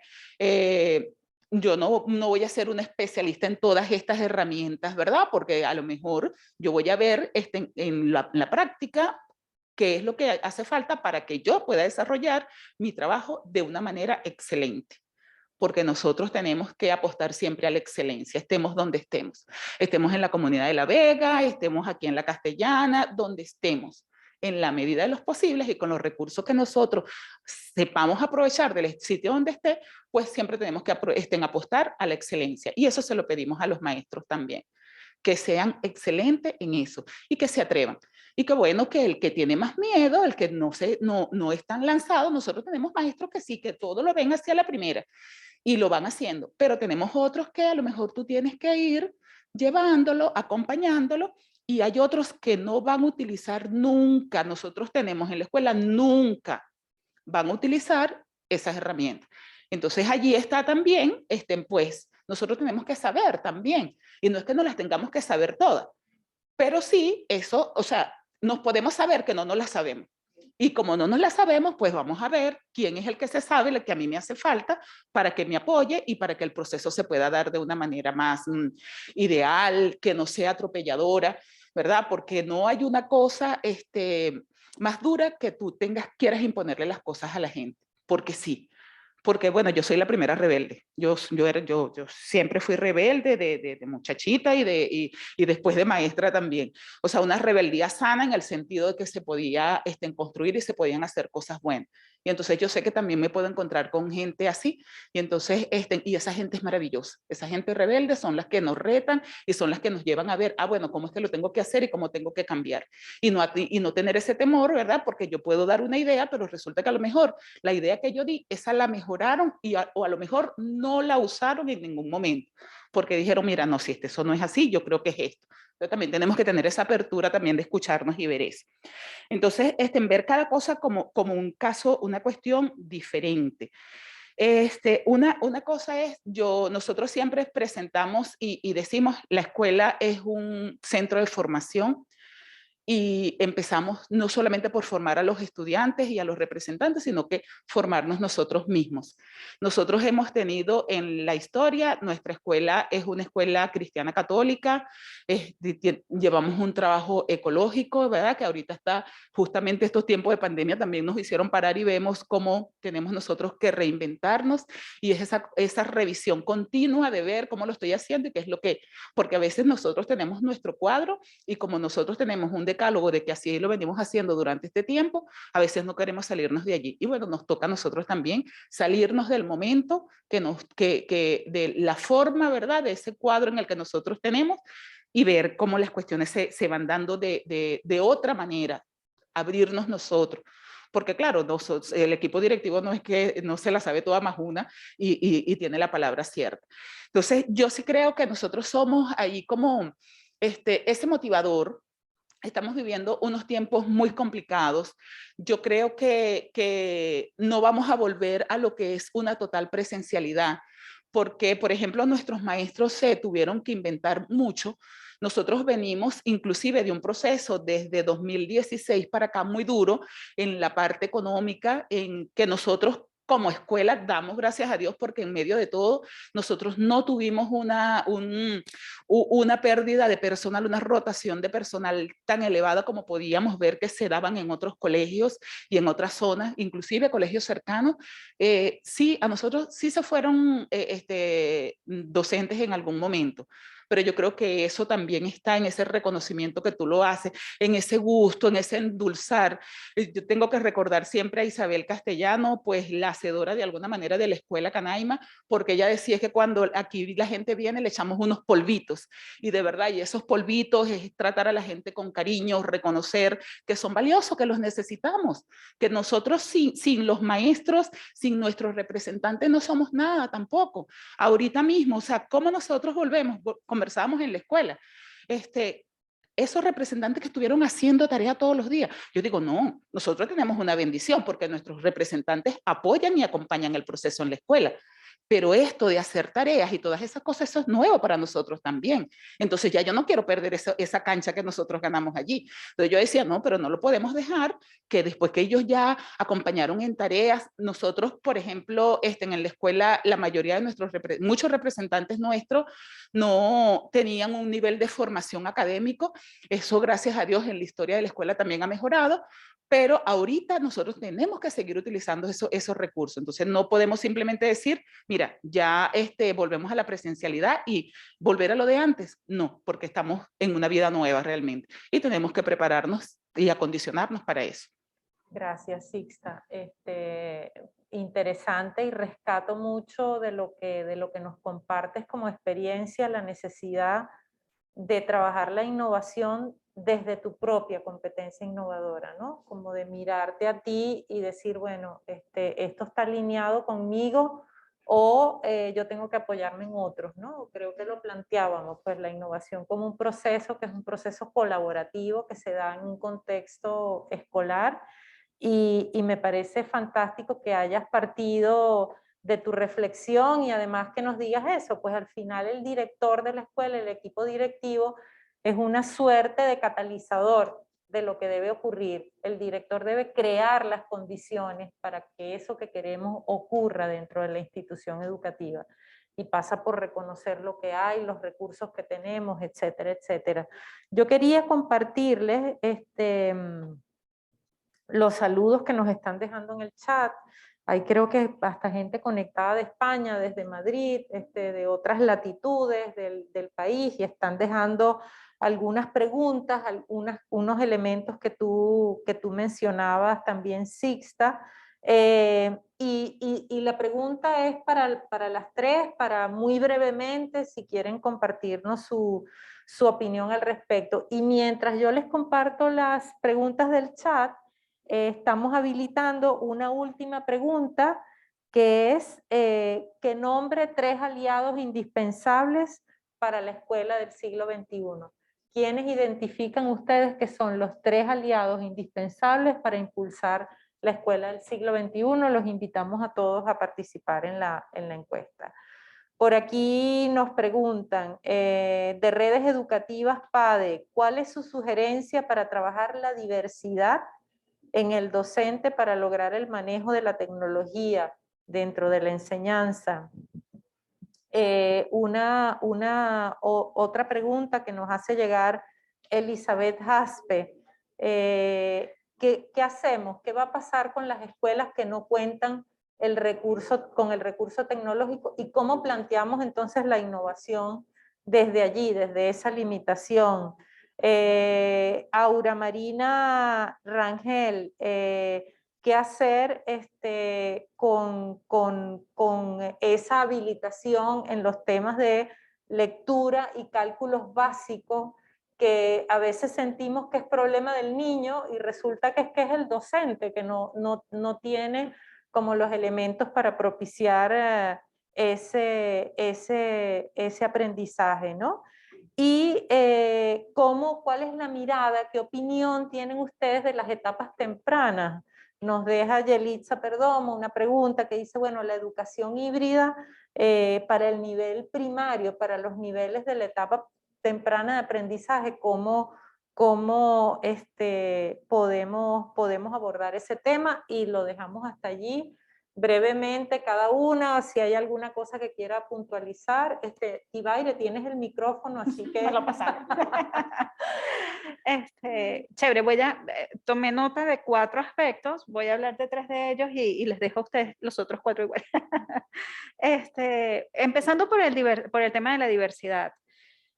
yo no voy a ser una especialista en todas estas herramientas, ¿verdad? Porque a lo mejor yo voy a ver en la práctica qué es lo que hace falta para que yo pueda desarrollar mi trabajo de una manera excelente. Porque nosotros tenemos que apostar siempre a la excelencia, estemos donde estemos. Estemos en la comunidad de La Vega, estemos aquí en la Castellana, donde estemos, en la medida de los posibles y con los recursos que nosotros sepamos aprovechar del sitio donde esté, pues siempre tenemos que apostar a la excelencia. Y eso se lo pedimos a los maestros también, que sean excelentes en eso y que se atrevan. Y que bueno, que el que tiene más miedo, el que no es tan lanzado, nosotros tenemos maestros que sí, que todo lo ven hacia la primera y lo van haciendo, pero tenemos otros que a lo mejor tú tienes que ir llevándolo, acompañándolo, y hay otros que no van a utilizar nunca, nosotros tenemos en la escuela, nunca van a utilizar esas herramientas. Entonces allí está también, pues nosotros tenemos que saber también, y no es que no las tengamos que saber todas, pero sí, eso, o sea, nos podemos saber que no nos las sabemos. Y como no nos la sabemos, pues vamos a ver quién es el que se sabe, el que a mí me hace falta, para que me apoye y para que el proceso se pueda dar de una manera más ideal, que no sea atropelladora, ¿verdad? Porque no hay una cosa más dura que tú quieras imponerle las cosas a la gente, porque sí. porque bueno, yo soy la primera rebelde. Yo siempre fui rebelde de muchachita y después de maestra también. O sea, una rebeldía sana en el sentido de que se podía construir y se podían hacer cosas buenas. Y entonces yo sé que también me puedo encontrar con gente así. Y entonces, y esa gente es maravillosa. Esa gente rebelde son las que nos retan y son las que nos llevan a ver, ah, bueno, cómo es que lo tengo que hacer y cómo tengo que cambiar. Y no tener ese temor, ¿verdad? Porque yo puedo dar una idea, pero resulta que a lo mejor la idea que yo di, esa la mejoraron o a lo mejor no la usaron en ningún momento, porque dijeron, mira, no, si eso no es así, yo creo que es esto. Entonces también tenemos que tener esa apertura también de escucharnos y ver eso. Entonces, ver cada cosa como un caso, una cuestión diferente. Una cosa es, nosotros siempre presentamos y decimos, la escuela es un centro de formación, y empezamos no solamente por formar a los estudiantes y a los representantes, sino que formarnos nosotros mismos. Nosotros hemos tenido en la historia, nuestra escuela es una escuela cristiana católica, llevamos un trabajo ecológico, ¿verdad? Que ahorita está, justamente estos tiempos de pandemia también nos hicieron parar y vemos cómo tenemos nosotros que reinventarnos, y es esa revisión continua de ver cómo lo estoy haciendo y qué es lo que, porque a veces nosotros tenemos nuestro cuadro y como nosotros tenemos un decálogo de que así lo venimos haciendo durante este tiempo, a veces no queremos salirnos de allí. Y bueno, nos toca a nosotros también salirnos del momento, de la forma, ¿verdad?, de ese cuadro en el que nosotros tenemos, y ver cómo las cuestiones se van dando de otra manera, abrirnos nosotros. Porque claro, el equipo directivo no es que no se la sabe toda más una y tiene la palabra cierta. Entonces, yo sí creo que nosotros somos ahí como ese motivador. Estamos viviendo unos tiempos muy complicados. Yo creo que no vamos a volver a lo que es una total presencialidad, porque, por ejemplo, nuestros maestros se tuvieron que inventar mucho. Nosotros venimos inclusive de un proceso desde 2016 para acá muy duro en la parte económica, en que nosotros como escuela damos gracias a Dios porque en medio de todo nosotros no tuvimos una pérdida de personal, una rotación de personal tan elevada como podíamos ver que se daban en otros colegios y en otras zonas, inclusive colegios cercanos. Sí, a nosotros sí se fueron docentes en algún momento, pero yo creo que eso también está en ese reconocimiento que tú lo haces, en ese gusto, en ese endulzar. Yo tengo que recordar siempre a Isabel Castellano, pues la hacedora de alguna manera de la escuela Canaima, porque ella decía que cuando aquí la gente viene le echamos unos polvitos, y de verdad, y esos polvitos es tratar a la gente con cariño, reconocer que son valiosos, que los necesitamos, que nosotros sin los maestros, sin nuestros representantes no somos nada tampoco. Ahorita mismo, o sea, ¿cómo nosotros volvemos? Conversábamos en la escuela, esos representantes que estuvieron haciendo tarea todos los días. Yo digo, no, nosotros tenemos una bendición porque nuestros representantes apoyan y acompañan el proceso en la escuela. Pero esto de hacer tareas y todas esas cosas, eso es nuevo para nosotros también. Entonces ya yo no quiero perder esa cancha que nosotros ganamos allí. Entonces yo decía, no, pero no lo podemos dejar, que después que ellos ya acompañaron en tareas, nosotros, por ejemplo, en la escuela, la mayoría de muchos representantes nuestros no tenían un nivel de formación académico. Eso, gracias a Dios, en la historia de la escuela también ha mejorado, pero ahorita nosotros tenemos que seguir utilizando esos recursos. Entonces no podemos simplemente decir, mira, ya volvemos a la presencialidad y volver a lo de antes. No, porque estamos en una vida nueva realmente y tenemos que prepararnos y acondicionarnos para eso. Gracias, Sixta. Interesante, y rescato mucho de lo que nos compartes como experiencia, la necesidad de trabajar la innovación desde tu propia competencia innovadora, ¿no? Como de mirarte a ti y decir, bueno, esto está alineado conmigo, o yo tengo que apoyarme en otros, ¿no? Creo que lo planteábamos, pues la innovación como un proceso que es un proceso colaborativo que se da en un contexto escolar, y me parece fantástico que hayas partido de tu reflexión y además que nos digas eso, pues al final el director de la escuela, el equipo directivo, es una suerte de catalizador de lo que debe ocurrir. El director debe crear las condiciones para que eso que queremos ocurra dentro de la institución educativa, y pasa por reconocer lo que hay, los recursos que tenemos, etcétera, etcétera. Yo quería compartirles los saludos que nos están dejando en el chat. Hay creo que hasta gente conectada de España, desde Madrid, de otras latitudes del país, y están dejando algunas preguntas, unos elementos que tú mencionabas también, Sixta. Y la pregunta es para las tres, para muy brevemente, si quieren compartirnos su opinión al respecto. Y mientras yo les comparto las preguntas del chat, estamos habilitando una última pregunta, que es que nombre 3 aliados indispensables para la escuela del siglo XXI. ¿Quiénes identifican ustedes que son los 3 aliados indispensables para impulsar la escuela del siglo XXI? Los invitamos a todos a participar en la encuesta. Por aquí nos preguntan, de redes educativas PADE, ¿cuál es su sugerencia para trabajar la diversidad en el docente para lograr el manejo de la tecnología dentro de la enseñanza? Otra pregunta que nos hace llegar Elizabeth Jaspe. ¿Qué hacemos? ¿Qué va a pasar con las escuelas que no cuentan con el recurso tecnológico? ¿Y cómo planteamos entonces la innovación desde allí, desde esa limitación? Aura Marina Rangel, ¿qué hacer con esa habilitación en los temas de lectura y cálculos básicos, que a veces sentimos que es problema del niño y resulta que es el docente que no tiene como los elementos para propiciar ese aprendizaje, ¿no? Y cuál es la mirada, qué opinión tienen ustedes de las etapas tempranas. Nos deja Yelitza Perdomo una pregunta que dice, bueno, la educación híbrida para el nivel primario, para los niveles de la etapa temprana de aprendizaje, ¿cómo podemos abordar ese tema? Y lo dejamos hasta allí. Brevemente cada una, si hay alguna cosa que quiera puntualizar. Tibaire, tienes el micrófono, así que... Me lo pasaron. Chévere, tomé nota de 4 aspectos, voy a hablar de 3 de ellos y les dejo a ustedes los otros 4 igual. Empezando por el tema de la diversidad.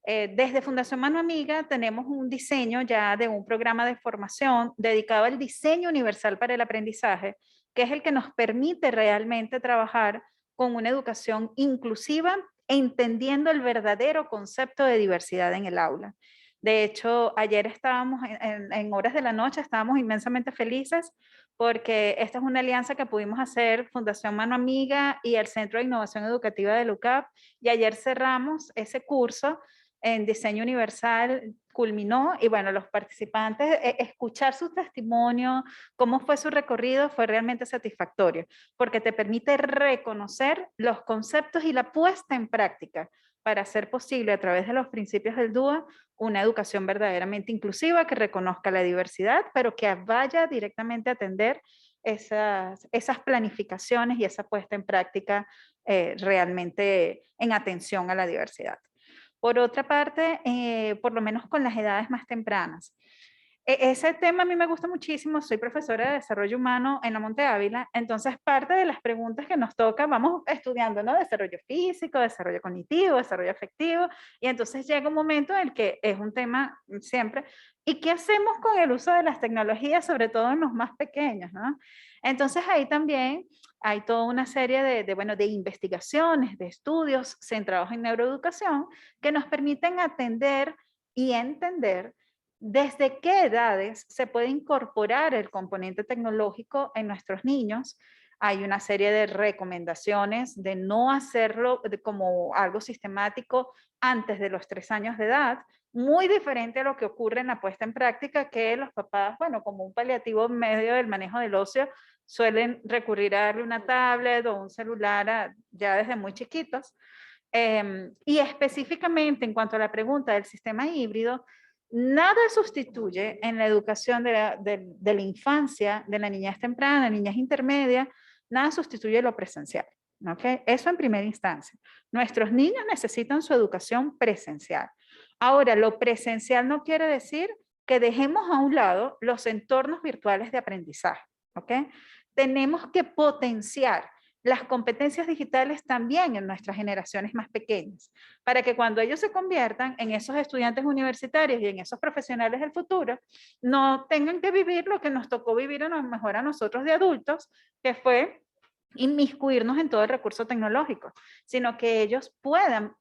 Desde Fundación Mano Amiga tenemos un diseño ya de un programa de formación dedicado al diseño universal para el aprendizaje, que es el que nos permite realmente trabajar con una educación inclusiva, entendiendo el verdadero concepto de diversidad en el aula. De hecho, ayer estábamos en horas de la noche, estábamos inmensamente felices porque esta es una alianza que pudimos hacer Fundación Mano Amiga y el Centro de Innovación Educativa de LUCAP, y ayer cerramos ese curso en diseño universal, culminó, y bueno, los participantes, escuchar su testimonio, cómo fue su recorrido, fue realmente satisfactorio, porque te permite reconocer los conceptos y la puesta en práctica para hacer posible a través de los principios del DUA una educación verdaderamente inclusiva que reconozca la diversidad, pero que vaya directamente a atender esas planificaciones y esa puesta en práctica realmente en atención a la diversidad. Por otra parte, por lo menos con las edades más tempranas. Ese tema a mí me gusta muchísimo, soy profesora de desarrollo humano en la Monte Ávila, entonces parte de las preguntas que nos toca, vamos estudiando, ¿no? Desarrollo físico, desarrollo cognitivo, desarrollo afectivo, y entonces llega un momento en el que es un tema siempre, ¿y qué hacemos con el uso de las tecnologías, sobre todo en los más pequeños, ¿no? Entonces ahí también hay toda una serie de investigaciones, de estudios centrados en neuroeducación que nos permiten atender y entender desde qué edades se puede incorporar el componente tecnológico en nuestros niños. Hay una serie de recomendaciones de no hacerlo como algo sistemático antes de los 3 años de edad, muy diferente a lo que ocurre en la puesta en práctica, que los papás, bueno, como un paliativo en medio del manejo del ocio, suelen recurrir a darle una tablet o un celular ya desde muy chiquitos. Y específicamente en cuanto a la pregunta del sistema híbrido, nada sustituye en la educación de la infancia, de la niñez temprana, niñez intermedia, nada sustituye lo presencial. ¿Okay? Eso en primera instancia. Nuestros niños necesitan su educación presencial. Ahora, lo presencial no quiere decir que dejemos a un lado los entornos virtuales de aprendizaje. ¿Okay? tenemos que potenciar las competencias digitales también en nuestras generaciones más pequeñas, para que cuando ellos se conviertan en esos estudiantes universitarios y en esos profesionales del futuro, no tengan que vivir lo que nos tocó vivir a lo mejor a nosotros de adultos, que fue inmiscuirnos en todo el recurso tecnológico, sino que ellos puedan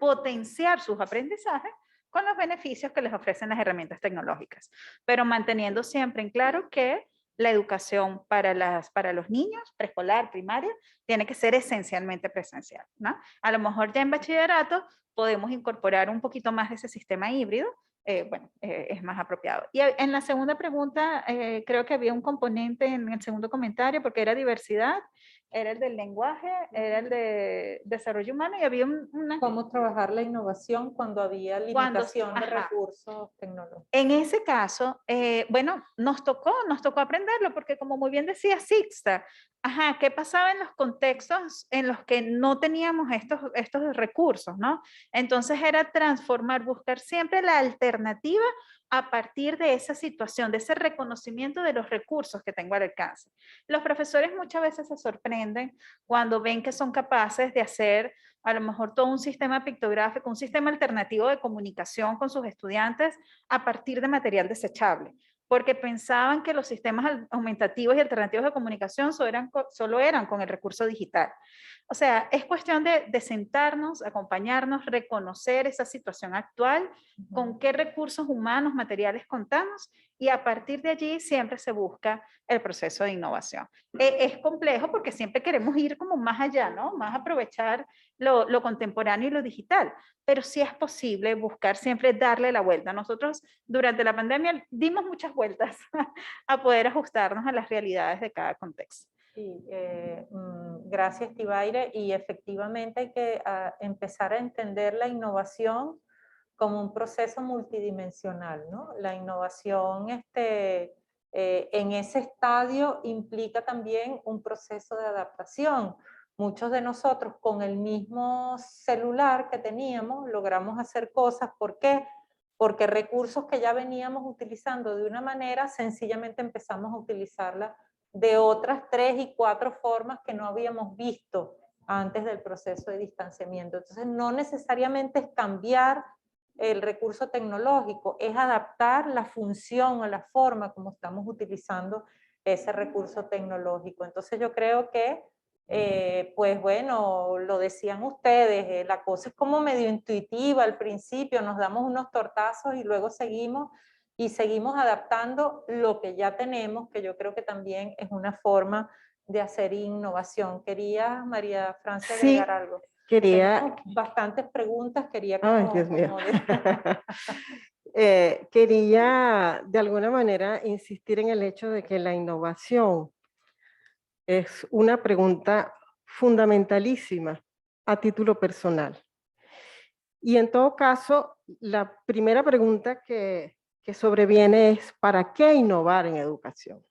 potenciar sus aprendizajes con los beneficios que les ofrecen las herramientas tecnológicas, pero manteniendo siempre en claro que la educación para los niños, preescolar, primaria, tiene que ser esencialmente presencial, ¿no? A lo mejor ya en bachillerato podemos incorporar un poquito más de ese sistema híbrido, es más apropiado. Y en la segunda pregunta, creo que había un componente en el segundo comentario, porque era diversidad, era el del lenguaje, era el de desarrollo humano y había una... ¿Cómo trabajar la innovación cuando había limitación de ajá. recursos tecnológicos? En ese caso, bueno, nos tocó aprenderlo, porque como muy bien decía Sixta, ajá, ¿qué pasaba en los contextos en los que no teníamos estos recursos, ¿no? Entonces era transformar, buscar siempre la alternativa a partir de esa situación, de ese reconocimiento de los recursos que tengo al alcance. Los profesores muchas veces se sorprenden cuando ven que son capaces de hacer a lo mejor todo un sistema pictográfico, un sistema alternativo de comunicación con sus estudiantes a partir de material desechable, porque pensaban que los sistemas aumentativos y alternativos de comunicación solo eran con el recurso digital. O sea, es cuestión de sentarnos, acompañarnos, reconocer esa situación actual, con qué recursos humanos, materiales contamos, y a partir de allí siempre se busca el proceso de innovación. Es complejo porque siempre queremos ir como más allá, ¿no? Más aprovechar lo contemporáneo y lo digital, pero sí es posible buscar siempre darle la vuelta. Nosotros durante la pandemia dimos muchas vueltas a poder ajustarnos a las realidades de cada contexto. Sí, gracias Tibaire, y efectivamente hay que empezar a entender la innovación como un proceso multidimensional, ¿no? La innovación en ese estadio implica también un proceso de adaptación. Muchos de nosotros con el mismo celular que teníamos logramos hacer cosas. ¿Por qué? Porque recursos que ya veníamos utilizando de una manera, sencillamente empezamos a utilizarla de otras 3 y 4 formas que no habíamos visto antes del proceso de distanciamiento. Entonces no necesariamente es cambiar el recurso tecnológico, es adaptar la función o la forma como estamos utilizando ese recurso tecnológico. Entonces yo creo que, pues bueno, lo decían ustedes, la cosa es como medio intuitiva al principio, nos damos unos tortazos y luego seguimos adaptando lo que ya tenemos, que yo creo que también es una forma de hacer innovación. ¿Quería, María Francia, agregar algo? Quería... Tenemos bastantes preguntas, quería Ay, Dios mío. de... Quería de alguna manera insistir en el hecho de que la innovación es una pregunta fundamentalísima a título personal. Y en todo caso, la primera pregunta que sobreviene es ¿para qué innovar en educación?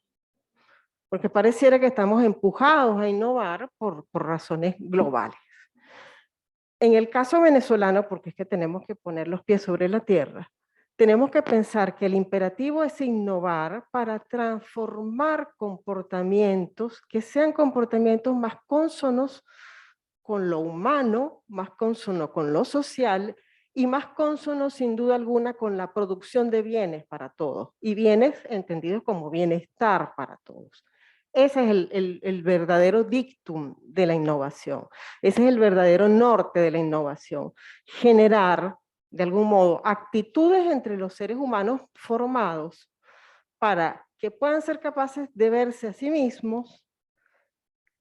Porque pareciera que estamos empujados a innovar por razones globales. En el caso venezolano, porque es que tenemos que poner los pies sobre la tierra, tenemos que pensar que el imperativo es innovar para transformar comportamientos que sean comportamientos más cónsonos con lo humano, más cónsono con lo social y más cónsono sin duda alguna con la producción de bienes para todos, y bienes entendidos como bienestar para todos. Ese es el verdadero dictum de la innovación, ese es el verdadero norte de la innovación, generar de algún modo actitudes entre los seres humanos formados para que puedan ser capaces de verse a sí mismos,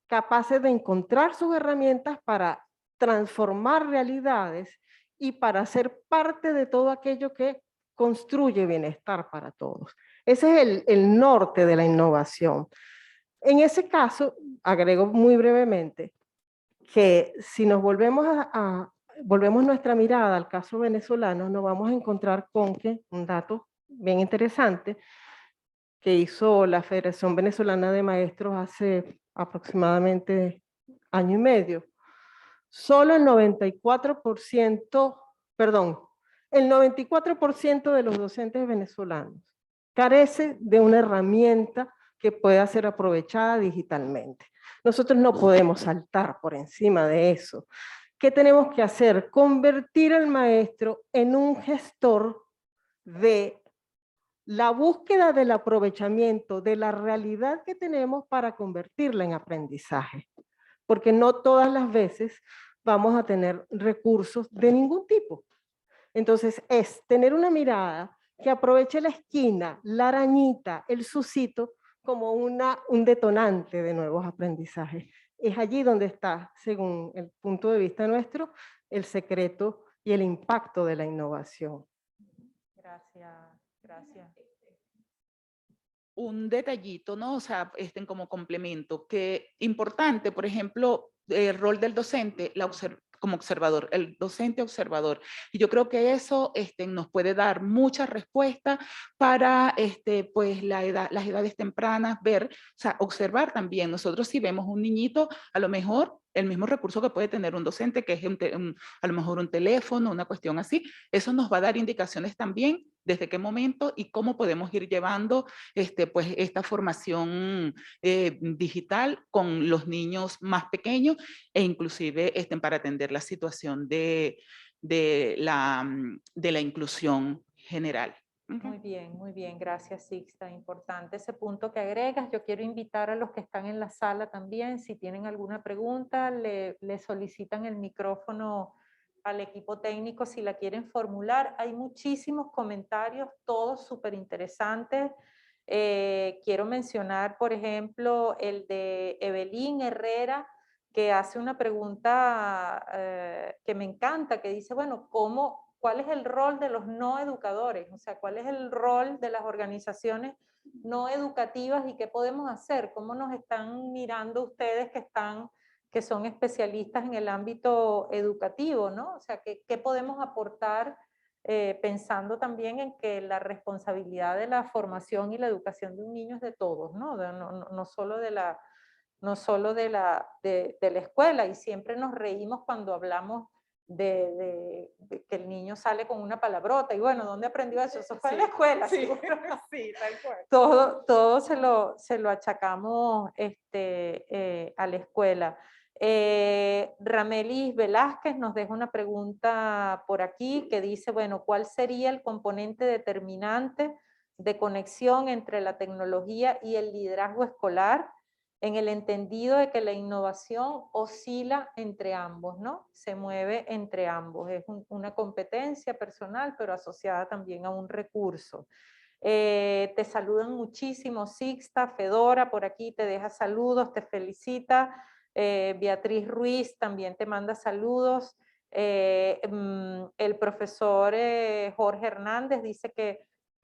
capaces de encontrar sus herramientas para transformar realidades y para ser parte de todo aquello que construye bienestar para todos. Ese es el norte de la innovación. En ese caso, agrego muy brevemente, que si nos volvemos volvemos nuestra mirada al caso venezolano, nos vamos a encontrar con que, un dato bien interesante, que hizo la Federación Venezolana de Maestros hace aproximadamente año y medio, solo el 94% de los docentes venezolanos carece de una herramienta que pueda ser aprovechada digitalmente. Nosotros no podemos saltar por encima de eso. ¿Qué tenemos que hacer? Convertir al maestro en un gestor de la búsqueda del aprovechamiento de la realidad que tenemos para convertirla en aprendizaje. Porque no todas las veces vamos a tener recursos de ningún tipo. Entonces es tener una mirada que aproveche la esquina, la arañita, el sucito, como un detonante de nuevos aprendizajes. Es allí donde está, según el punto de vista nuestro, el secreto y el impacto de la innovación. Gracias, gracias. Un detallito, ¿no? O sea, como complemento, que importante, por ejemplo, el rol del docente, como observador, el docente observador. Y yo creo que eso nos puede dar mucha respuesta para pues, las edades tempranas, ver, o sea, observar también. Nosotros si vemos un niñito, a lo mejor el mismo recurso que puede tener un docente, que es a lo mejor un teléfono, una cuestión así, eso nos va a dar indicaciones también desde qué momento y cómo podemos ir llevando pues, esta formación digital con los niños más pequeños e inclusive para atender la situación de la inclusión general. Muy bien, gracias Sixta. Importante ese punto que agregas. Yo quiero invitar a los que están en la sala también, si tienen alguna pregunta, le solicitan el micrófono al equipo técnico si la quieren formular. Hay muchísimos comentarios, todos súper interesantes. Quiero mencionar, por ejemplo, el de Evelyn Herrera, que hace una pregunta que me encanta, que dice, bueno, ¿cuál es el rol de los no educadores? O sea, ¿cuál es el rol de las organizaciones no educativas y qué podemos hacer? ¿Cómo nos están mirando ustedes que son especialistas en el ámbito educativo, ¿no? O sea, ¿qué podemos aportar pensando también en que la responsabilidad de la formación y la educación de un niño es de todos, ¿no? No solo de la escuela, y siempre nos reímos cuando hablamos de que el niño sale con una palabrota, y bueno, ¿dónde aprendió eso? Eso fue en la escuela. Sí, Seguro. sí, tal cual. Todo se lo achacamos a la escuela. Ramelis Velázquez nos deja una pregunta por aquí que dice, bueno, ¿cuál sería el componente determinante de conexión entre la tecnología y el liderazgo escolar, en el entendido de que la innovación oscila entre ambos, ¿no? Se mueve entre ambos. Es una competencia personal, pero asociada también a un recurso. Te saludan muchísimo Sixta, Fedora por aquí te deja saludos, te felicita. Beatriz Ruiz también te manda saludos. El profesor Jorge Hernández dice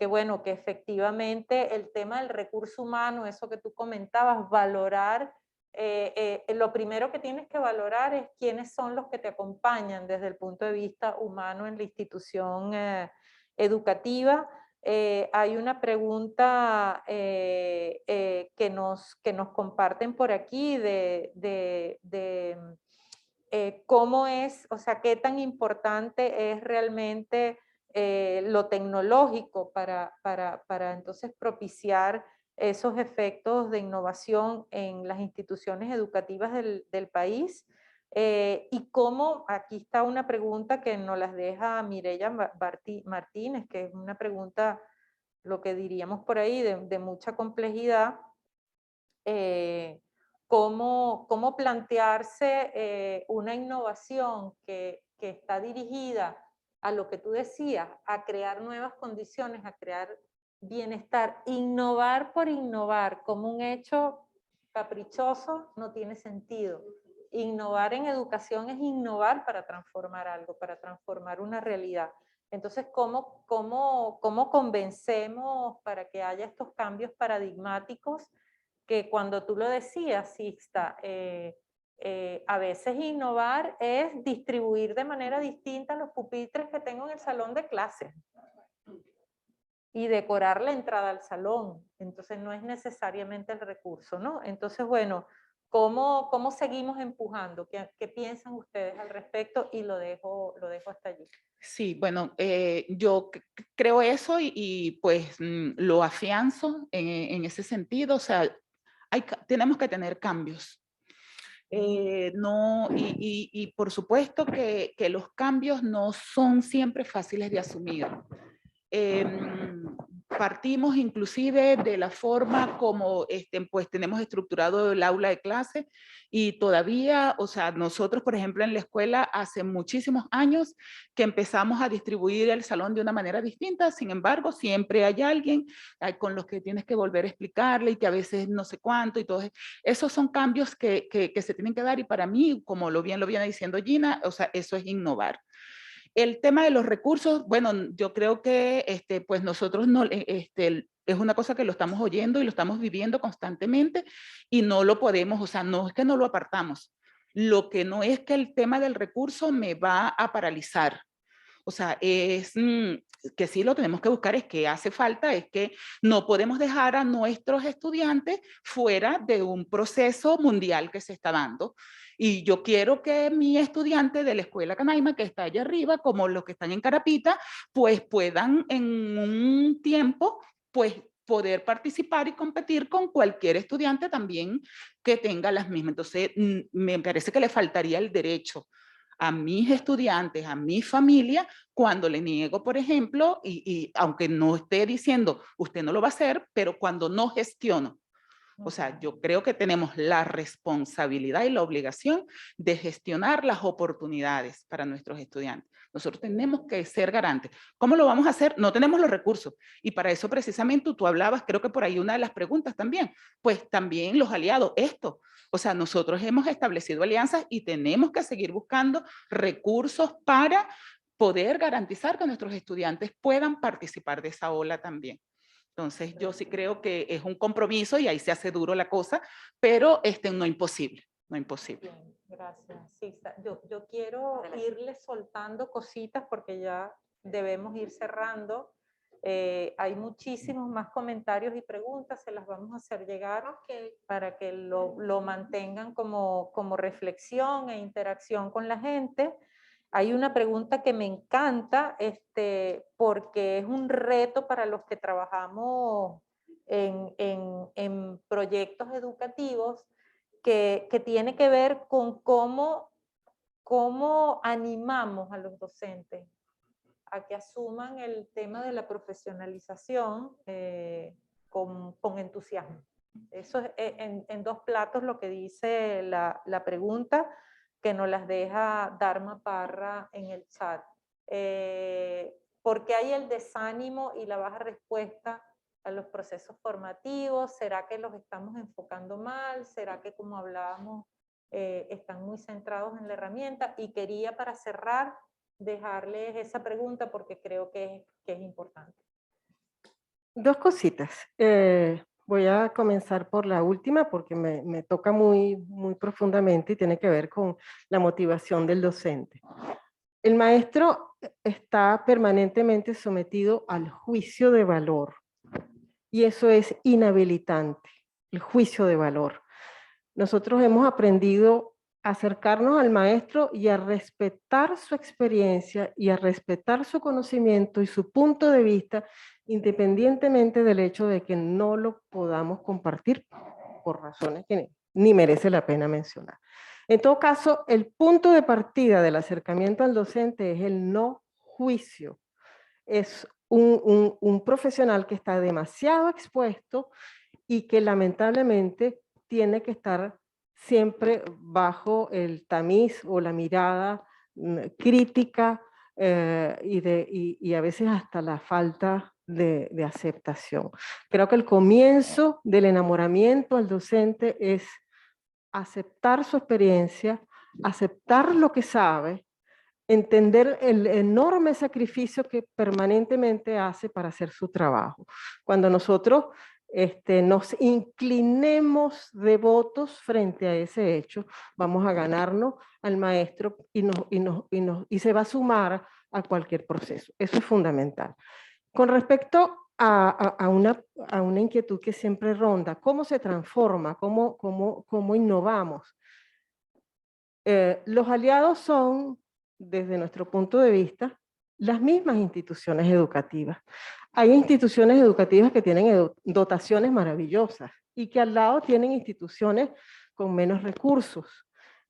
bueno, que efectivamente el tema del recurso humano, eso que tú comentabas, valorar, lo primero que tienes que valorar es quiénes son los que te acompañan desde el punto de vista humano en la institución educativa. Hay una pregunta que nos comparten por aquí de cómo es, o sea, qué tan importante es realmente lo tecnológico para entonces propiciar esos efectos de innovación en las instituciones educativas del país. Y cómo, aquí está una pregunta que nos las deja Mireya Martínez, que es una pregunta, lo que diríamos por ahí, de mucha complejidad. Cómo plantearse una innovación que está dirigida a lo que tú decías, a crear nuevas condiciones, a crear bienestar. Innovar por innovar como un hecho caprichoso no tiene sentido. Innovar en educación es innovar para transformar algo, para transformar una realidad. Entonces, ¿cómo convencemos para que haya estos cambios paradigmáticos? Que cuando tú lo decías, Sixta, a veces innovar es distribuir de manera distinta los pupitres que tengo en el salón de clases y decorar la entrada al salón. Entonces no es necesariamente el recurso, ¿no? Entonces, bueno, ¿Cómo seguimos empujando? ¿Qué piensan ustedes al respecto? Y lo dejo hasta allí. Sí, bueno, yo creo eso y pues lo afianzo en ese sentido. O sea, tenemos que tener cambios. No, y por supuesto que los cambios no son siempre fáciles de asumir. Partimos inclusive de la forma como pues tenemos estructurado el aula de clase y todavía, o sea, nosotros por ejemplo en la escuela hace muchísimos años que empezamos a distribuir el salón de una manera distinta, sin embargo siempre hay alguien con los que tienes que volver a explicarle y que a veces no sé cuánto y todo. Esos son cambios que se tienen que dar y para mí, como lo viene diciendo Gina, o sea, eso es innovar. El tema de los recursos, bueno, yo creo que pues nosotros no, es una cosa que lo estamos oyendo y lo estamos viviendo constantemente y no lo podemos, o sea, no es que no lo apartamos. Lo que no es que el tema del recurso me va a paralizar. O sea, es que sí lo tenemos que buscar, es que hace falta, es que no podemos dejar a nuestros estudiantes fuera de un proceso mundial que se está dando. Y yo quiero que mi estudiante de la Escuela Canaima, que está allá arriba, como los que están en Carapita, pues puedan en un tiempo, pues poder participar y competir con cualquier estudiante también que tenga las mismas. Entonces, me parece que le faltaría el derecho a mis estudiantes, a mi familia, cuando le niego, por ejemplo, y aunque no esté diciendo, usted no lo va a hacer, pero cuando no gestiono. O sea, yo creo que tenemos la responsabilidad y la obligación de gestionar las oportunidades para nuestros estudiantes. Nosotros tenemos que ser garantes. ¿Cómo lo vamos a hacer? No tenemos los recursos. Y para eso precisamente tú hablabas, creo que por ahí una de las preguntas también, pues también los aliados, esto. O sea, nosotros hemos establecido alianzas y tenemos que seguir buscando recursos para poder garantizar que nuestros estudiantes puedan participar de esa ola también. Entonces, yo sí creo que es un compromiso y ahí se hace duro la cosa, pero no imposible, no imposible. Bien, gracias. Sí, yo quiero irle soltando cositas porque ya debemos ir cerrando. Hay muchísimos más comentarios y preguntas, se las vamos a hacer llegar para que lo mantengan como reflexión e interacción con la gente. Hay una pregunta que me encanta porque es un reto para los que trabajamos en proyectos educativos que tiene que ver con cómo animamos a los docentes a que asuman el tema de la profesionalización con entusiasmo. Eso es en dos platos lo que dice la pregunta, que nos las deja Dharma Parra en el chat. ¿Por qué hay el desánimo y la baja respuesta a los procesos formativos? ¿Será que los estamos enfocando mal? ¿Será que, como hablábamos, están muy centrados en la herramienta? Y quería, para cerrar, dejarles esa pregunta porque creo que es importante. Dos cositas. Voy a comenzar por la última porque me toca muy profundamente y tiene que ver con la motivación del docente. El maestro está permanentemente sometido al juicio de valor y eso es inhabilitante, el juicio de valor. Nosotros hemos aprendido a acercarnos al maestro y a respetar su experiencia y a respetar su conocimiento y su punto de vista, independientemente del hecho de que no lo podamos compartir por razones que ni merece la pena mencionar. En todo caso, el punto de partida del acercamiento al docente es el no juicio. Es un profesional que está demasiado expuesto y que lamentablemente tiene que estar siempre bajo el tamiz o la mirada crítica y a veces hasta la falta de aceptación. Creo que el comienzo del enamoramiento al docente es aceptar su experiencia, aceptar lo que sabe, entender el enorme sacrificio que permanentemente hace para hacer su trabajo. Cuando nosotros nos inclinemos devotos frente a ese hecho, vamos a ganarnos al maestro y se va a sumar a cualquier proceso. Eso es fundamental. Con respecto a una inquietud que siempre ronda. ¿Cómo se transforma? ¿Cómo innovamos? Los aliados son, desde nuestro punto de vista, las mismas instituciones educativas. Hay instituciones educativas que tienen dotaciones maravillosas y que al lado tienen instituciones con menos recursos.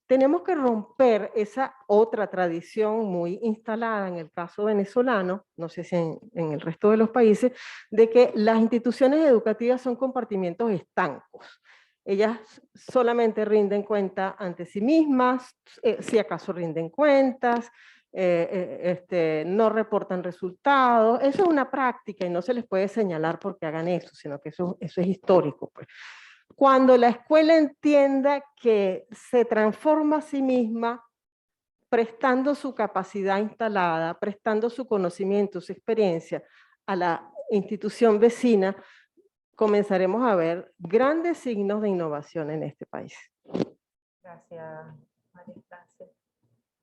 Tenemos que romper esa otra tradición muy instalada en el caso venezolano, no sé si en el resto de los países, de que las instituciones educativas son compartimientos estancos. Ellas solamente rinden cuenta ante sí mismas, si acaso rinden cuentas, no reportan resultados. Eso es una práctica y no se les puede señalar porque hagan eso, sino que eso es histórico, pues. Cuando la escuela entienda que se transforma a sí misma, prestando su capacidad instalada, prestando su conocimiento, su experiencia a la institución vecina, comenzaremos a ver grandes signos de innovación en este país. Gracias, María Francia.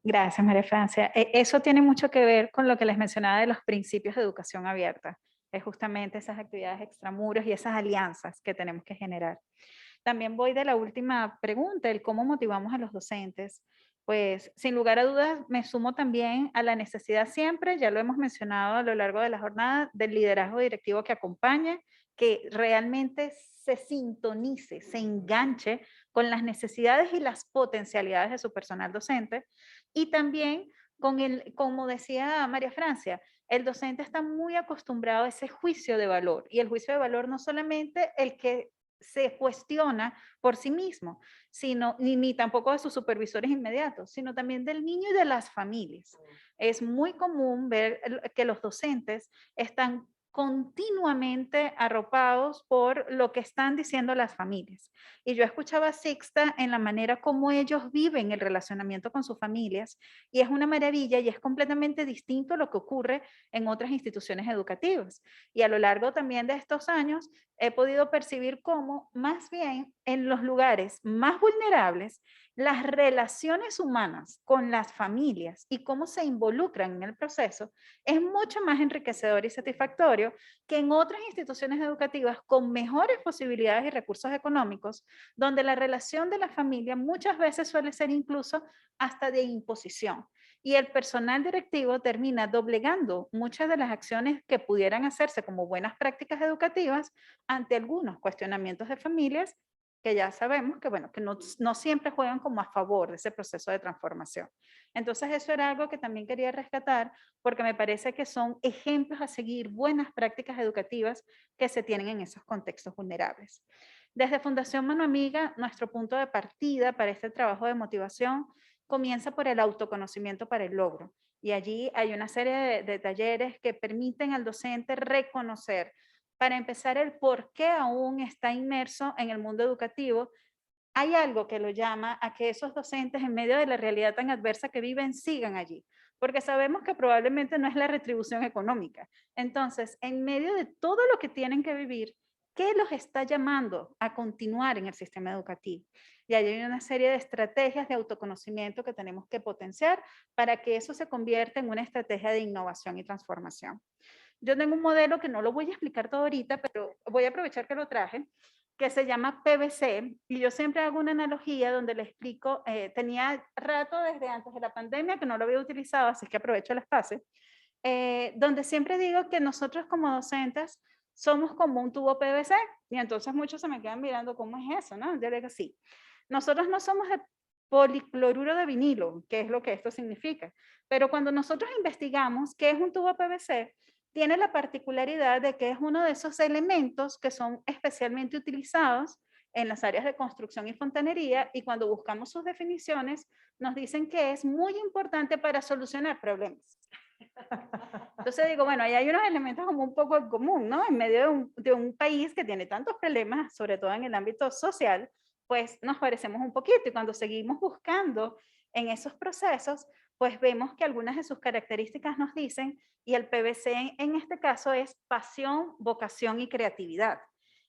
Gracias, María Francia. Eso tiene mucho que ver con lo que les mencionaba de los principios de educación abierta. Es justamente esas actividades extramuros y esas alianzas que tenemos que generar. También voy de la última pregunta, el cómo motivamos a los docentes. Pues sin lugar a dudas me sumo también a la necesidad siempre, ya lo hemos mencionado a lo largo de la jornada, del liderazgo directivo que acompañe, que realmente se sintonice, se enganche con las necesidades y las potencialidades de su personal docente. Y también con el, como decía María Francia, el docente está muy acostumbrado a ese juicio de valor. Y el juicio de valor no solamente el que se cuestiona por sí mismo, sino, ni tampoco de sus supervisores inmediatos, sino también del niño y de las familias. Es muy común ver que los docentes están continuamente arropados por lo que están diciendo las familias. Y yo escuchaba a Sixta en la manera como ellos viven el relacionamiento con sus familias, y es una maravilla y es completamente distinto a lo que ocurre en otras instituciones educativas. Y a lo largo también de estos años he podido percibir cómo más bien en los lugares más vulnerables, las relaciones humanas con las familias y cómo se involucran en el proceso es mucho más enriquecedor y satisfactorio que en otras instituciones educativas con mejores posibilidades y recursos económicos, donde la relación de la familia muchas veces suele ser incluso hasta de imposición. Y el personal directivo termina doblegando muchas de las acciones que pudieran hacerse como buenas prácticas educativas ante algunos cuestionamientos de familias que ya sabemos que, bueno, que no siempre juegan como a favor de ese proceso de transformación. Entonces eso era algo que también quería rescatar porque me parece que son ejemplos a seguir, buenas prácticas educativas que se tienen en esos contextos vulnerables. Desde Fundación Mano Amiga, nuestro punto de partida para este trabajo de motivación comienza por el autoconocimiento para el logro. Y allí hay una serie de talleres que permiten al docente reconocer, para empezar, el por qué aún está inmerso en el mundo educativo. Hay algo que lo llama a que esos docentes, en medio de la realidad tan adversa que viven, sigan allí, porque sabemos que probablemente no es la retribución económica. Entonces, en medio de todo lo que tienen que vivir, ¿qué los está llamando a continuar en el sistema educativo? Y hay una serie de estrategias de autoconocimiento que tenemos que potenciar para que eso se convierta en una estrategia de innovación y transformación. Yo tengo un modelo que no lo voy a explicar todo ahorita, pero voy a aprovechar que lo traje, que se llama PVC, y yo siempre hago una analogía donde le explico, tenía rato desde antes de la pandemia que no lo había utilizado, así que aprovecho el espacio, donde siempre digo que nosotros como docentes somos como un tubo PVC, y entonces muchos se me quedan mirando cómo es eso, ¿no? Yo digo sí, nosotros no somos de policloruro de vinilo, que es lo que esto significa, pero cuando nosotros investigamos qué es un tubo PVC, tiene la particularidad de que es uno de esos elementos que son especialmente utilizados en las áreas de construcción y fontanería, y cuando buscamos sus definiciones nos dicen que es muy importante para solucionar problemas. Entonces digo, bueno, ahí hay unos elementos como un poco en común, ¿no? En medio de un país que tiene tantos problemas, sobre todo en el ámbito social, pues nos parecemos un poquito, y cuando seguimos buscando en esos procesos, pues vemos que algunas de sus características nos dicen, y el PVC en este caso es pasión, vocación y creatividad.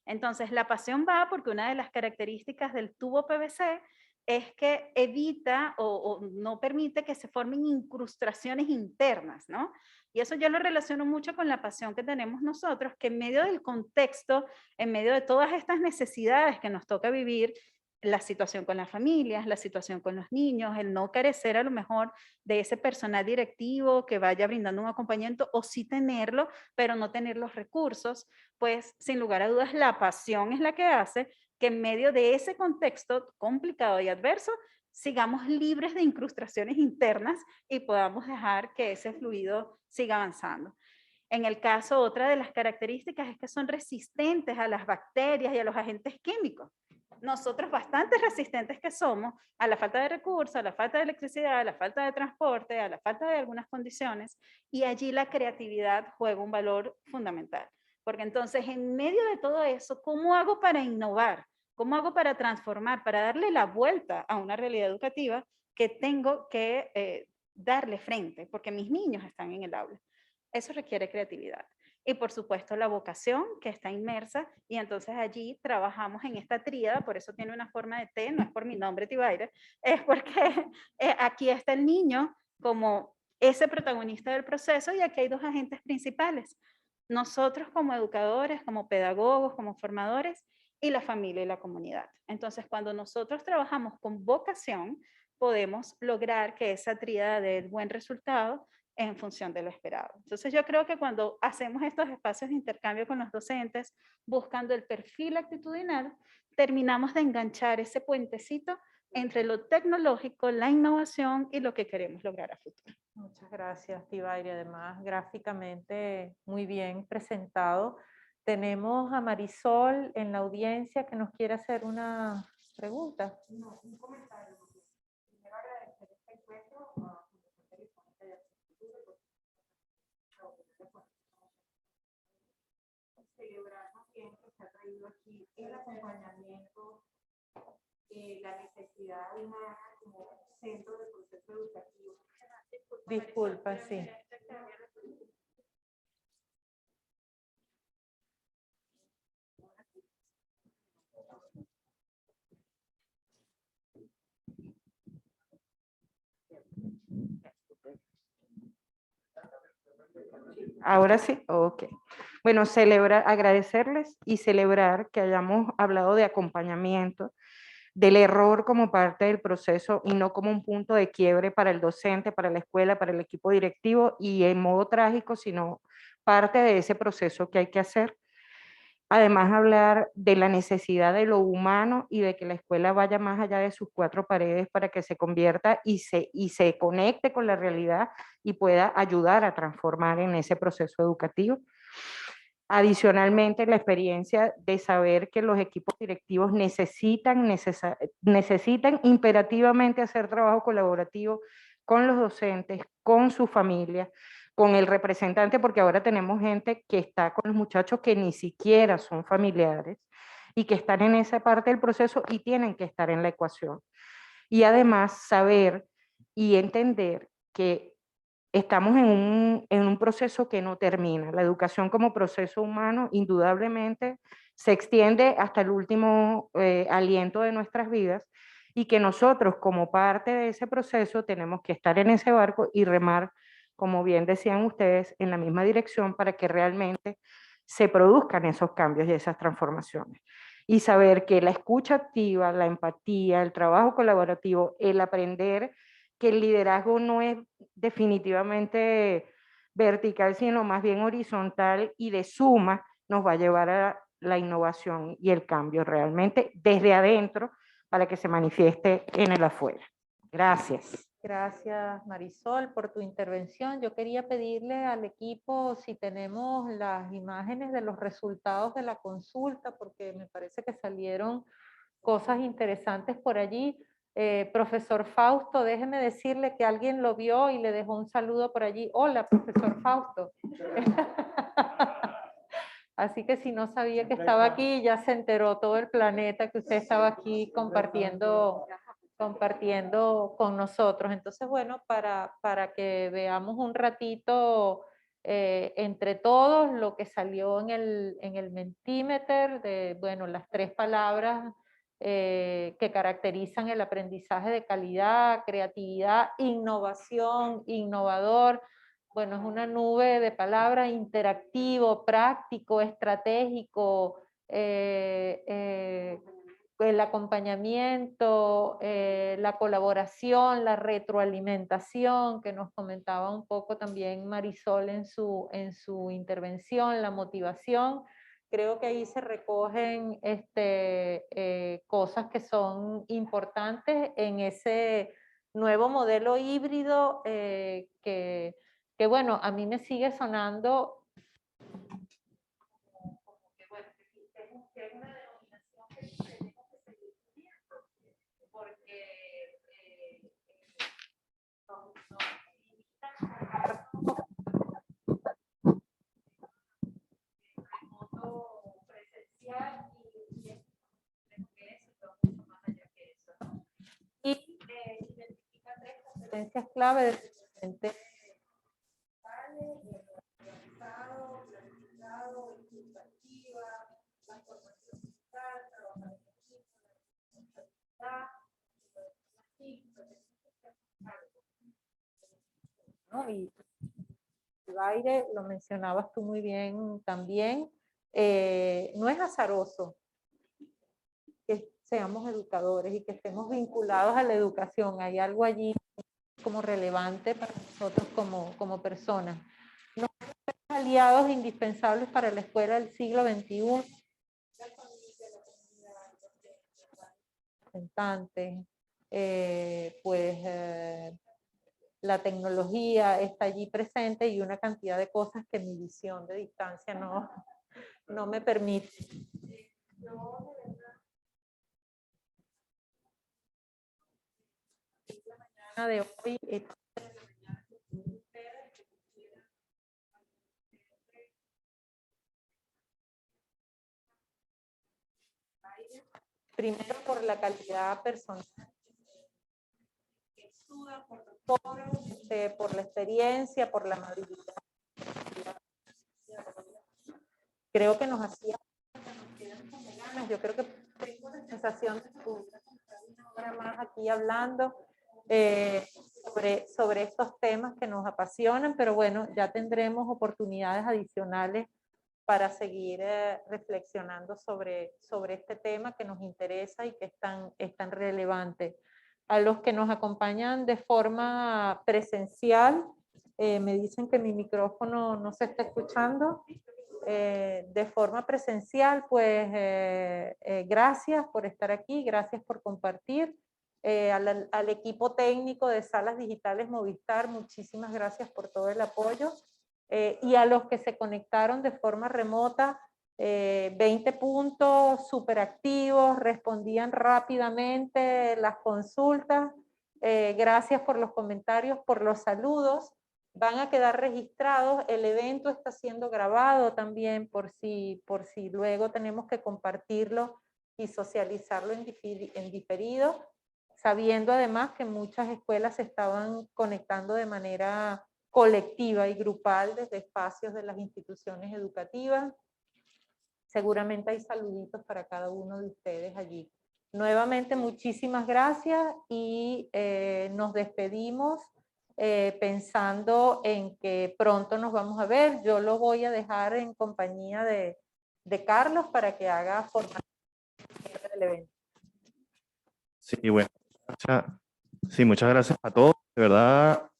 Entonces la pasión va porque una de las características del tubo PVC es que evita o no permite que se formen incrustaciones internas, ¿no? Y eso yo lo relaciono mucho con la pasión que tenemos nosotros, que en medio del contexto, en medio de todas estas necesidades que nos toca vivir, la situación con las familias, la situación con los niños, el no carecer a lo mejor de ese personal directivo que vaya brindando un acompañamiento o sí tenerlo, pero no tener los recursos, pues sin lugar a dudas la pasión es la que hace que en medio de ese contexto complicado y adverso sigamos libres de incrustaciones internas y podamos dejar que ese fluido siga avanzando. En el caso, otra de las características es que son resistentes a las bacterias y a los agentes químicos. Nosotros bastante resistentes que somos a la falta de recursos, a la falta de electricidad, a la falta de transporte, a la falta de algunas condiciones, y allí la creatividad juega un valor fundamental. Porque entonces, en medio de todo eso, ¿cómo hago para innovar? ¿Cómo hago para transformar, para darle la vuelta a una realidad educativa que tengo que darle frente? Porque mis niños están en el aula. Eso requiere creatividad. Y por supuesto la vocación que está inmersa y entonces allí trabajamos en esta tríada, por eso tiene una forma de T, no es por mi nombre Tibaire, es porque aquí está el niño como ese protagonista del proceso y aquí hay dos agentes principales. Nosotros como educadores, como pedagogos, como formadores y la familia y la comunidad. Entonces cuando nosotros trabajamos con vocación, podemos lograr que esa tríada dé el buen resultado en función de lo esperado. Entonces yo creo que cuando hacemos estos espacios de intercambio con los docentes, buscando el perfil actitudinal, terminamos de enganchar ese puentecito entre lo tecnológico, la innovación y lo que queremos lograr a futuro. Muchas gracias, Tibaire. Además, gráficamente muy bien presentado. Tenemos a Marisol en la audiencia que nos quiere hacer una pregunta. No, un comentario. Primero agradecer este encuentro a celebrar también que se ha traído aquí el acompañamiento, la necesidad de una como centro de proceso educativo. Disculpa, sí. Ahora sí, ok. Bueno, agradecerles y celebrar que hayamos hablado de acompañamiento, del error como parte del proceso y no como un punto de quiebre para el docente, para la escuela, para el equipo directivo y en modo trágico, sino parte de ese proceso que hay que hacer. Además, hablar de la necesidad de lo humano y de que la escuela vaya más allá de sus cuatro paredes para que se convierta y se conecte con la realidad y pueda ayudar a transformar en ese proceso educativo. Adicionalmente, la experiencia de saber que los equipos directivos necesitan imperativamente hacer trabajo colaborativo con los docentes, con sus familias, con el representante, porque ahora tenemos gente que está con los muchachos que ni siquiera son familiares y que están en esa parte del proceso y tienen que estar en la ecuación. Y además saber y entender que estamos en un proceso que no termina. La educación como proceso humano indudablemente se extiende hasta el último aliento de nuestras vidas y que nosotros como parte de ese proceso tenemos que estar en ese barco y remar, como bien decían ustedes, en la misma dirección para que realmente se produzcan esos cambios y esas transformaciones. Y saber que la escucha activa, la empatía, el trabajo colaborativo, el aprender que el liderazgo no es definitivamente vertical, sino más bien horizontal y de suma, nos va a llevar a la innovación y el cambio realmente desde adentro para que se manifieste en el afuera. Gracias. Gracias, Marisol, por tu intervención. Yo quería pedirle al equipo si tenemos las imágenes de los resultados de la consulta, porque me parece que salieron cosas interesantes por allí. Profesor Fausto, déjeme decirle que alguien lo vio y le dejó un saludo por allí. Hola, profesor Fausto. Así que si no sabía que estaba aquí, ya se enteró todo el planeta que usted estaba aquí compartiendo con nosotros. Entonces, bueno, para que veamos un ratito entre todos lo que salió en el Mentimeter, de, bueno, las 3 palabras que caracterizan el aprendizaje de calidad, creatividad, innovación, innovador. Bueno, es una nube de palabras: interactivo, práctico, estratégico, el acompañamiento, la colaboración, la retroalimentación, que nos comentaba un poco también Marisol en su intervención, la motivación. Creo que ahí se recogen cosas que son importantes en ese nuevo modelo híbrido que bueno, a mí me sigue sonando como que, bueno, que es una denominación que tenemos que seguir viendo, porque nos limitan remoto presencial y es que eso, pero mucho más allá que eso, ¿no? Y identifica 3 competencias clave del docente organizado, planificado, educativa, la formación digital, trabajar en equipo, la responsabilidad, ¿no? Y el aire, lo mencionabas tú muy bien también, no es azaroso que seamos educadores y que estemos vinculados a la educación. Hay algo allí como relevante para nosotros como personas. No somos aliados indispensables para la escuela del siglo XXI. La familia, la comunidad, los representantes, la tecnología está allí presente y una cantidad de cosas que mi visión de distancia no me permite. Yo, de verdad, la mañana de hoy, primero por la calidad personal, por los foros, por la experiencia, por la amabilidad. Creo que nos hacía, nos quedan como ganas. Yo creo que tengo la sensación de que pudiera estar una hora más aquí hablando sobre estos temas que nos apasionan, pero bueno, ya tendremos oportunidades adicionales para seguir reflexionando sobre este tema que nos interesa y que es tan relevante. A los que nos acompañan de forma presencial, me dicen que mi micrófono no se está escuchando. De forma presencial, pues gracias por estar aquí, gracias por compartir. Al equipo técnico de Salas Digitales Movistar, muchísimas gracias por todo el apoyo. Y a los que se conectaron de forma remota, 20 puntos, súper activos, respondían rápidamente las consultas. Gracias por los comentarios, por los saludos. Van a quedar registrados. El evento está siendo grabado también por si luego tenemos que compartirlo y socializarlo en diferido, sabiendo además que muchas escuelas se estaban conectando de manera colectiva y grupal desde espacios de las instituciones educativas. Seguramente hay saluditos para cada uno de ustedes allí. Nuevamente, muchísimas gracias y nos despedimos pensando en que pronto nos vamos a ver. Yo lo voy a dejar en compañía de Carlos para que haga formación del evento. Sí, bueno. Sí, muchas gracias a todos. De verdad.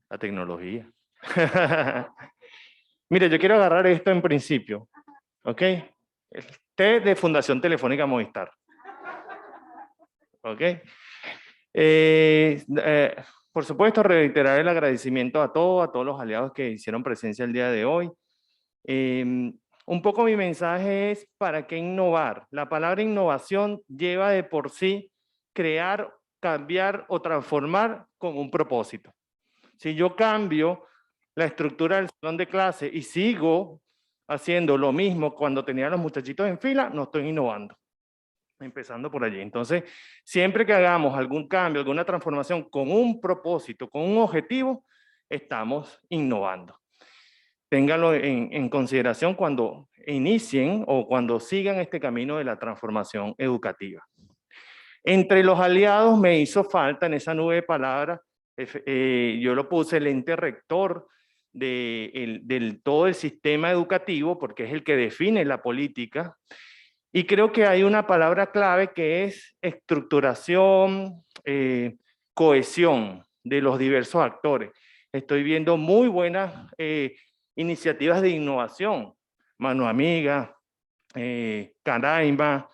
La tecnología. Mire, yo quiero agarrar esto en principio, ¿ok? El T de Fundación Telefónica Movistar. ¿Ok? Por supuesto, reiterar el agradecimiento a todos los aliados que hicieron presencia el día de hoy. Un poco mi mensaje es: ¿para qué innovar? La palabra innovación lleva de por sí crear, cambiar o transformar con un propósito. Si yo cambio la estructura del salón de clase y sigo haciendo lo mismo cuando tenía a los muchachitos en fila, no estoy innovando. Empezando por allí. Entonces, siempre que hagamos algún cambio, alguna transformación con un propósito, con un objetivo, estamos innovando. Ténganlo en consideración cuando inicien o cuando sigan este camino de la transformación educativa. Entre los aliados me hizo falta en esa nube de palabras, yo lo puse el ente rector del todo el sistema educativo, porque es el que define la política, y creo que hay una palabra clave que es estructuración, cohesión de los diversos actores. Estoy viendo muy buenas iniciativas de innovación, Mano Amiga, Caraima,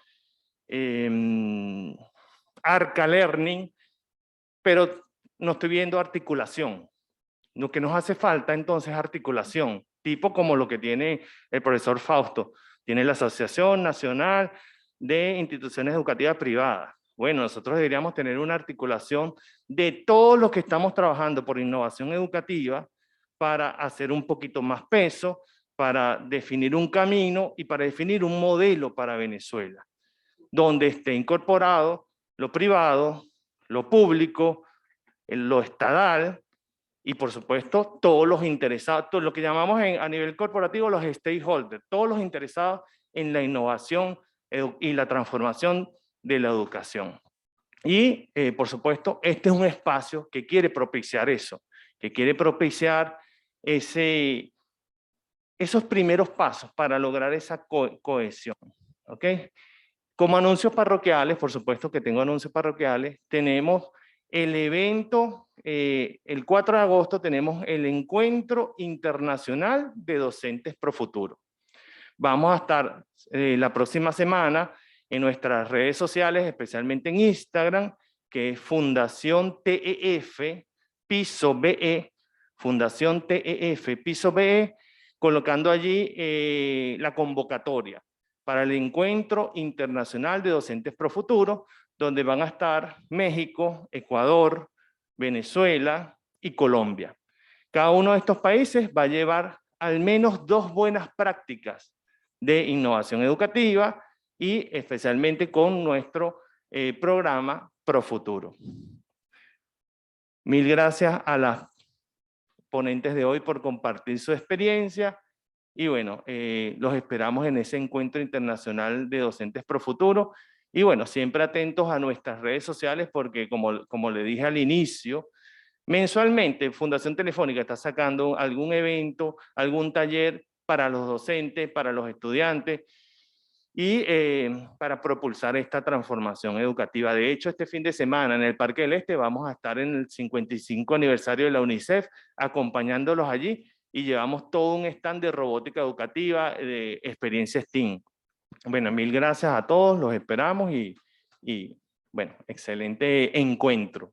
Arca Learning, pero no estoy viendo articulación. Lo que nos hace falta entonces es articulación, tipo como lo que tiene el profesor Fausto. Tiene la Asociación Nacional de Instituciones Educativas Privadas. Bueno, nosotros deberíamos tener una articulación de todos los que estamos trabajando por innovación educativa para hacer un poquito más peso, para definir un camino y para definir un modelo para Venezuela, donde esté incorporado lo privado, lo público, lo estatal y por supuesto todos los interesados, todo lo que llamamos a nivel corporativo los stakeholders, todos los interesados en la innovación y la transformación de la educación. Y por supuesto este es un espacio que quiere propiciar eso, que quiere propiciar esos primeros pasos para lograr esa cohesión. ¿Ok? Como anuncios parroquiales, por supuesto que tengo anuncios parroquiales, tenemos el evento, el 4 de agosto tenemos el Encuentro Internacional de Docentes Pro Futuro. Vamos a estar la próxima semana en nuestras redes sociales, especialmente en Instagram, que es Fundación TEF, Piso BE, Fundación TEF, Piso BE, colocando allí la convocatoria para el Encuentro Internacional de Docentes Pro Futuro, donde van a estar México, Ecuador, Venezuela y Colombia. Cada uno de estos países va a llevar al menos 2 buenas prácticas de innovación educativa y especialmente con nuestro programa Pro Futuro. Mil gracias a las ponentes de hoy por compartir su experiencia. Y bueno, los esperamos en ese Encuentro Internacional de Docentes Pro Futuro. Y bueno, siempre atentos a nuestras redes sociales porque como le dije al inicio, mensualmente Fundación Telefónica está sacando algún evento, algún taller para los docentes, para los estudiantes y para propulsar esta transformación educativa. De hecho, este fin de semana en el Parque del Este vamos a estar en el 55 aniversario de la UNICEF acompañándolos allí y llevamos todo un stand de robótica educativa, de experiencia STEAM. Bueno, mil gracias a todos, los esperamos y bueno, excelente encuentro.